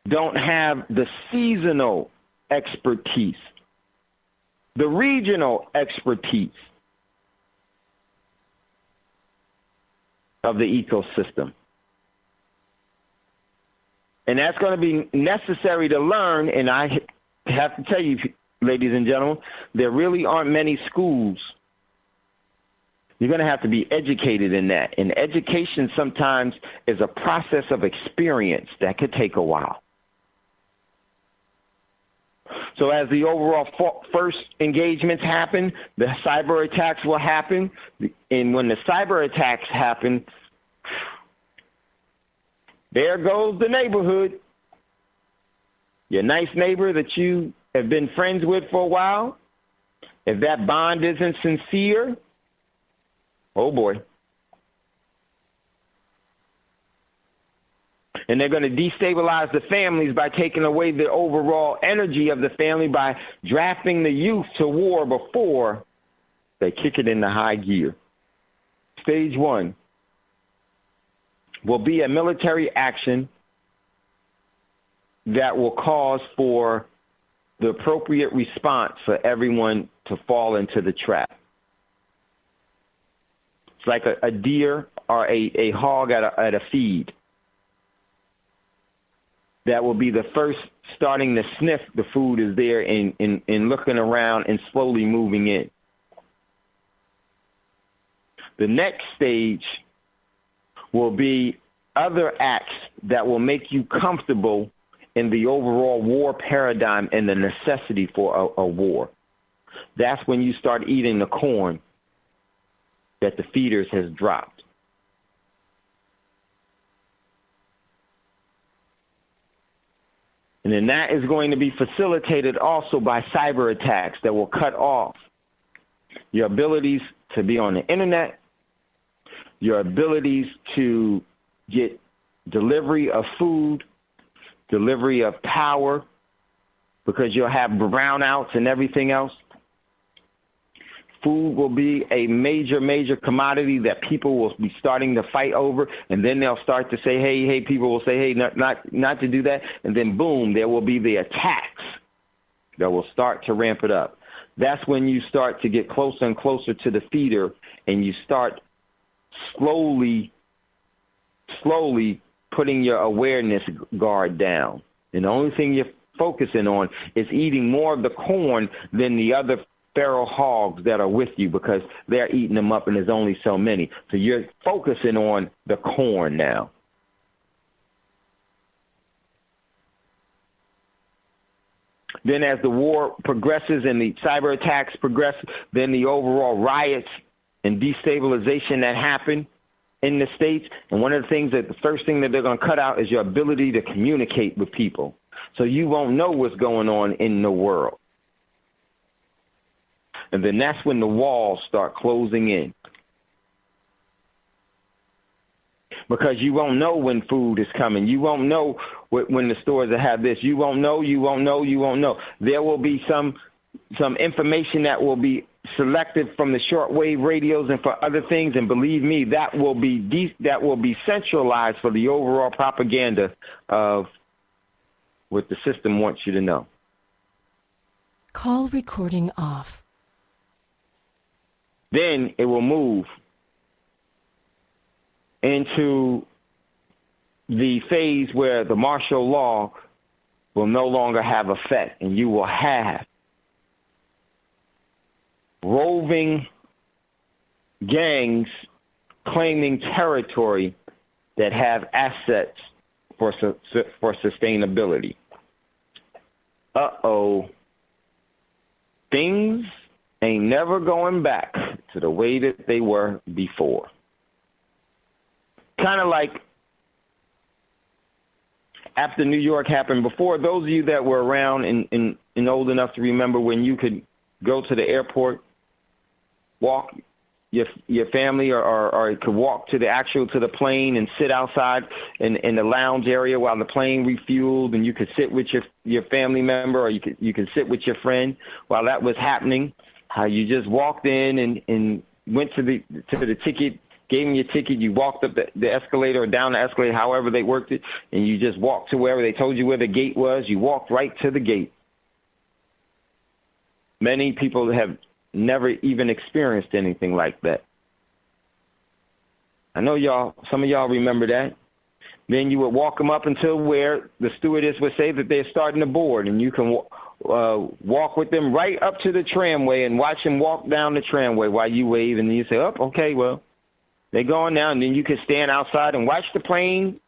S4: don't have the seasonal expertise, the regional expertise of the ecosystem. And that's going to be necessary to learn. And I have to tell you, ladies and gentlemen, there really aren't many schools. You're going to have to be educated in that. And education sometimes is a process of experience that could take a while. So as the overall first engagements happen, the cyber attacks will happen. And when the cyber attacks happen, there goes the neighborhood. Your nice neighbor that you have been friends with for a while. If that bond isn't sincere, oh boy. And they're going to destabilize the families by taking away the overall energy of the family by drafting the youth to war before they kick it into high gear. Stage 1 will be a military action that will cause for the appropriate response for everyone to fall into the trap. It's like a deer or a hog at a feed. That will be the first starting to sniff the food is there and looking around and slowly moving in. The next stage will be other acts that will make you comfortable in the overall war paradigm and the necessity for a war. That's when you start eating the corn that the feeders has dropped. And then that is going to be facilitated also by cyber attacks that will cut off your abilities to be on the internet, your abilities to get delivery of food, delivery of power, because you'll have brownouts and everything else. Food will be a major, major commodity that people will be starting to fight over, and then they'll start to say, hey, people will say, hey, not to do that, and then boom, there will be the attacks that will start to ramp it up. That's when you start to get closer and closer to the feeder, and you start slowly putting your awareness guard down. And the only thing you're focusing on is eating more of the corn than the other feral hogs that are with you, because they're eating them up and there's only so many. So you're focusing on the corn now. Then as the war progresses and the cyber attacks progress, then the overall riots and destabilization that happen in the states. And one of the things that the first thing that they're going to cut out is your ability to communicate with people. So you won't know what's going on in the world. And then that's when the walls start closing in. Because you won't know when food is coming. You won't know when the stores that have this. You won't know. There will be some information that will be selected from the shortwave radios and for other things. And believe me, that will be centralized for the overall propaganda of what the system wants you to know.
S10: Call recording off.
S4: Then it will move into the phase where the martial law will no longer have effect, and you will have roving gangs claiming territory that have assets for sustainability. Things ain't never going back to the way that they were before. Kind of like after New York happened, before, those of you that were around and old enough to remember when you could go to the airport, walk your family or could walk to the plane and sit outside in the lounge area while the plane refueled, and you could sit with your family member, or you could sit with your friend while that was happening. How you just walked in and went to the ticket, gave them your ticket, you walked up the escalator or down the escalator, however they worked it, and you just walked to wherever they told you where the gate was. You walked right to the gate. Many people have never even experienced anything like that. I know some of y'all remember that. Then you would walk them up until where the stewardess would say that they're starting to board, and you can walk with them right up to the tramway and watch them walk down the tramway while you wave, and then you say, okay, well, they're going now, and then you can stand outside and watch the plane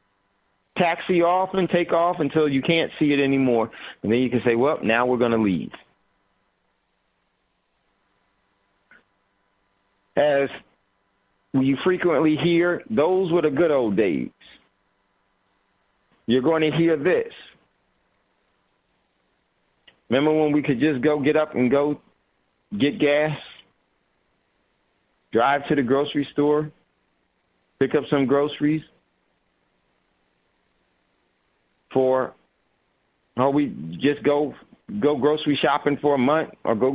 S4: taxi off and take off until you can't see it anymore. And then you can say, well, now we're going to leave. As you frequently hear, those were the good old days. You're going to hear this. Remember when we could just get up and go get gas, drive to the grocery store, pick up some groceries we just go grocery shopping for a month or go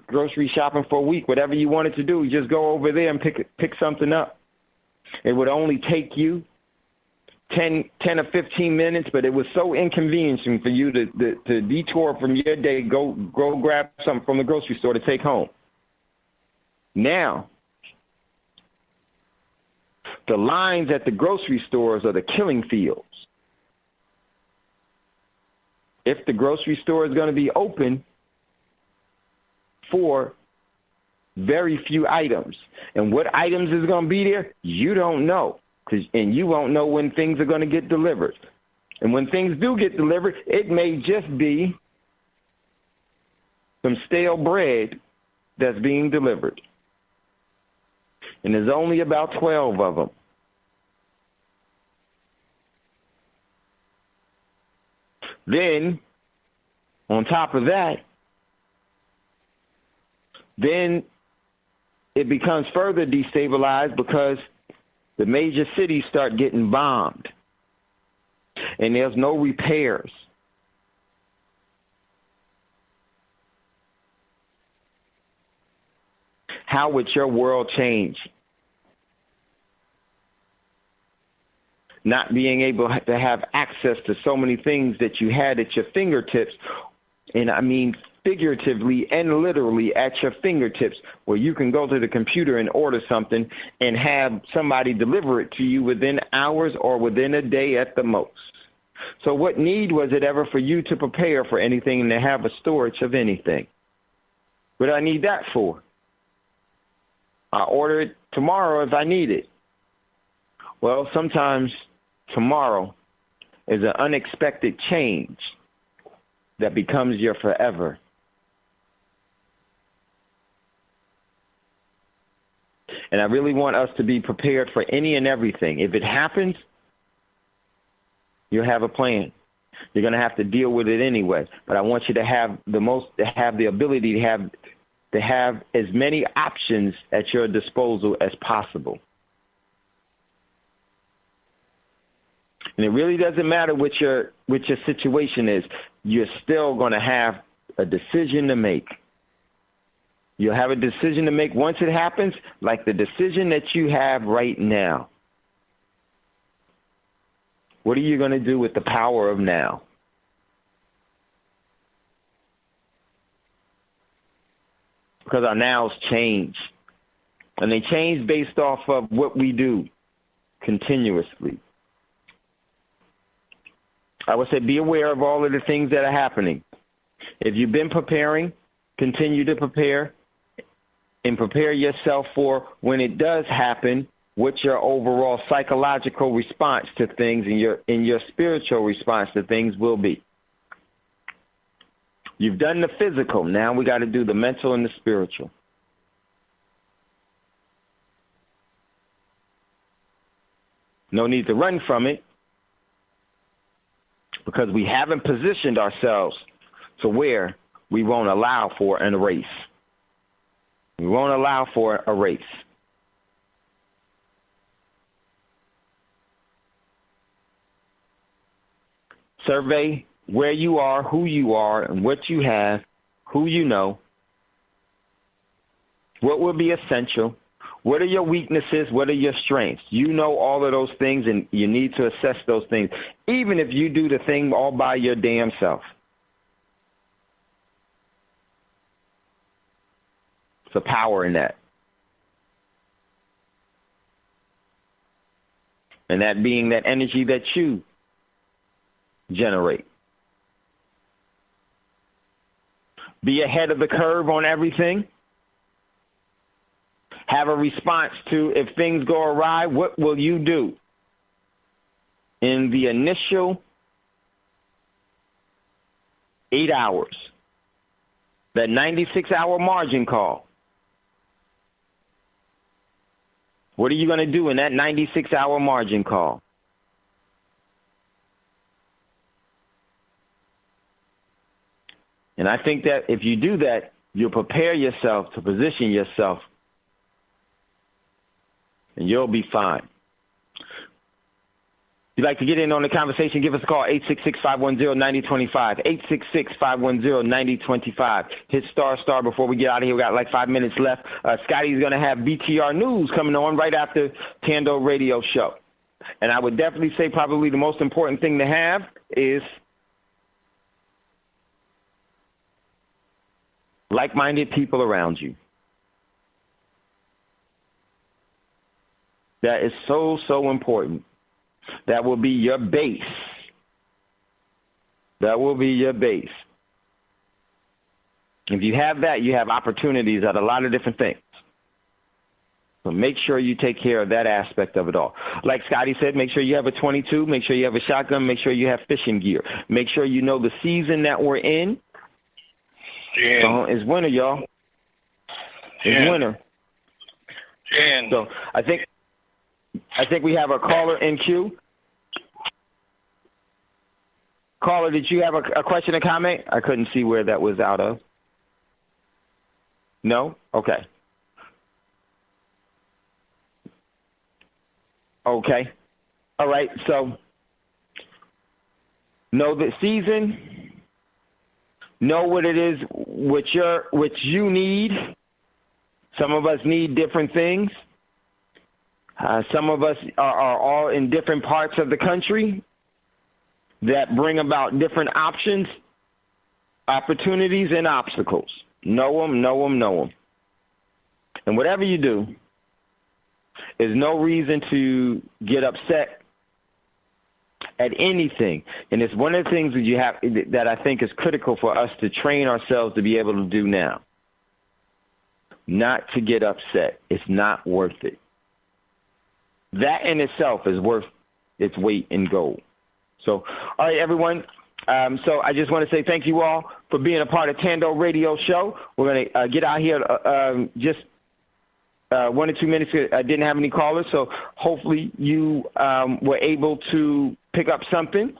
S4: grocery shopping for a week, whatever you wanted to do. You just go over there and pick something up. It would only take you 10 or 15 minutes, but it was so inconveniencing for you to detour from your day, go grab something from the grocery store to take home. Now, the lines at the grocery stores are the killing fields. If the grocery store is going to be open for very few items, and what items is going to be there, you don't know, and you won't know when things are going to get delivered. And when things do get delivered, it may just be some stale bread that's being delivered. And there's only about 12 of them. Then, on top of that, then it becomes further destabilized because the major cities start getting bombed and there's no repairs. How would your world change? Not being able to have access to so many things that you had at your fingertips, and I mean figuratively and literally at your fingertips, where you can go to the computer and order something and have somebody deliver it to you within hours or within a day at the most. So what need was it ever for you to prepare for anything and to have a storage of anything? What do I need that for? I order it tomorrow if I need it. Well, sometimes tomorrow is an unexpected change that becomes your forever. And I really want us to be prepared for any and everything. If it happens, you'll have a plan. You're going to have to deal with it anyway. But I want you to have the ability to have as many options at your disposal as possible. And it really doesn't matter what your situation is. You're still going to have a decision to make. You'll have a decision to make once it happens, like the decision that you have right now. What are you going to do with the power of now? Because our nows change. And they change based off of what we do continuously. I would say be aware of all of the things that are happening. If you've been preparing, continue to prepare and prepare yourself for when it does happen, what your overall psychological response to things and your spiritual response to things will be. You've done the physical. Now we got to do the mental and the spiritual. No need to run from it because we haven't positioned ourselves to where we won't allow for an erase. We won't allow for a race. Survey where you are, who you are, and what you have, who you know. What will be essential? What are your weaknesses? What are your strengths? You know all of those things, and you need to assess those things, even if you do the thing all by your damn self. It's a power in that. And that being that energy that you generate. Be ahead of the curve on everything. Have a response to if things go awry, what will you do? in the initial 8 hours, that 96-hour margin call, what are you going to do in that 96-hour margin call? And I think that if you do that, you'll prepare yourself to position yourself, and you'll be fine. If you'd like to get in on the conversation, give us a call, 866-510-9025, 866-510-9025. Hit star before we get out of here. We got like 5 minutes left. Scotty's going to have BTR News coming on right after Thando Radio Show. And I would definitely say probably the most important thing to have is like-minded people around you. That is so, so important. That will be your base. That will be your base. If you have that, you have opportunities at a lot of different things. So make sure you take care of that aspect of it all. Like Scotty said, make sure you have a 22, make sure you have a shotgun, make sure you have fishing gear. Make sure you know the season that we're in. It's winter, y'all. It's winter. So I think we have a caller in queue. Caller, did you have a question or comment? I couldn't see where that was out of. No? Okay. Okay. All right. So know the season. Know what it is, what you need. Some of us need different things. Some of us are all in different parts of the country that bring about different options, opportunities, and obstacles. Know them. And whatever you do, there's no reason to get upset at anything. And it's one of the things that I think is critical for us to train ourselves to be able to do now. Not to get upset. It's not worth it. That in itself is worth its weight in gold. So, all right, everyone. So I just want to say thank you all for being a part of Thando Radio Show. We're going to get out here just 1 or 2 minutes. I didn't have any callers, so hopefully you were able to pick up something.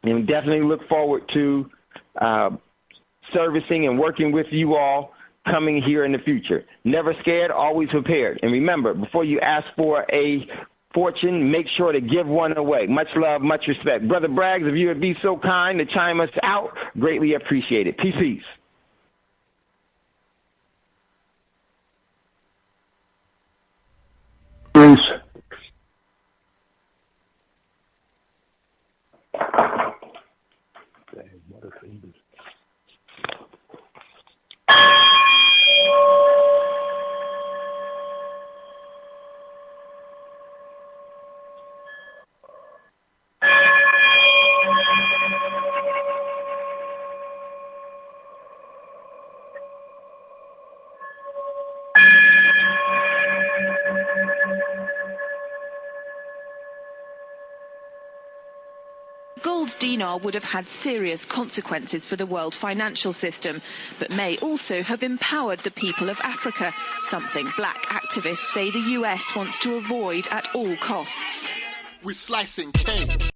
S4: And definitely look forward to servicing and working with you all coming here in the future. Never scared, always prepared. And remember, before you ask for a fortune, make sure to give one away. Much love, much respect. Brother Braggs, if you would be so kind to chime us out, greatly appreciate it. Peace.
S9: Peace.
S2: Gold dinar would have had serious consequences for the world financial system, but may also have empowered the people of Africa, something black activists say the US wants to avoid at all costs.
S3: We're slicing cake.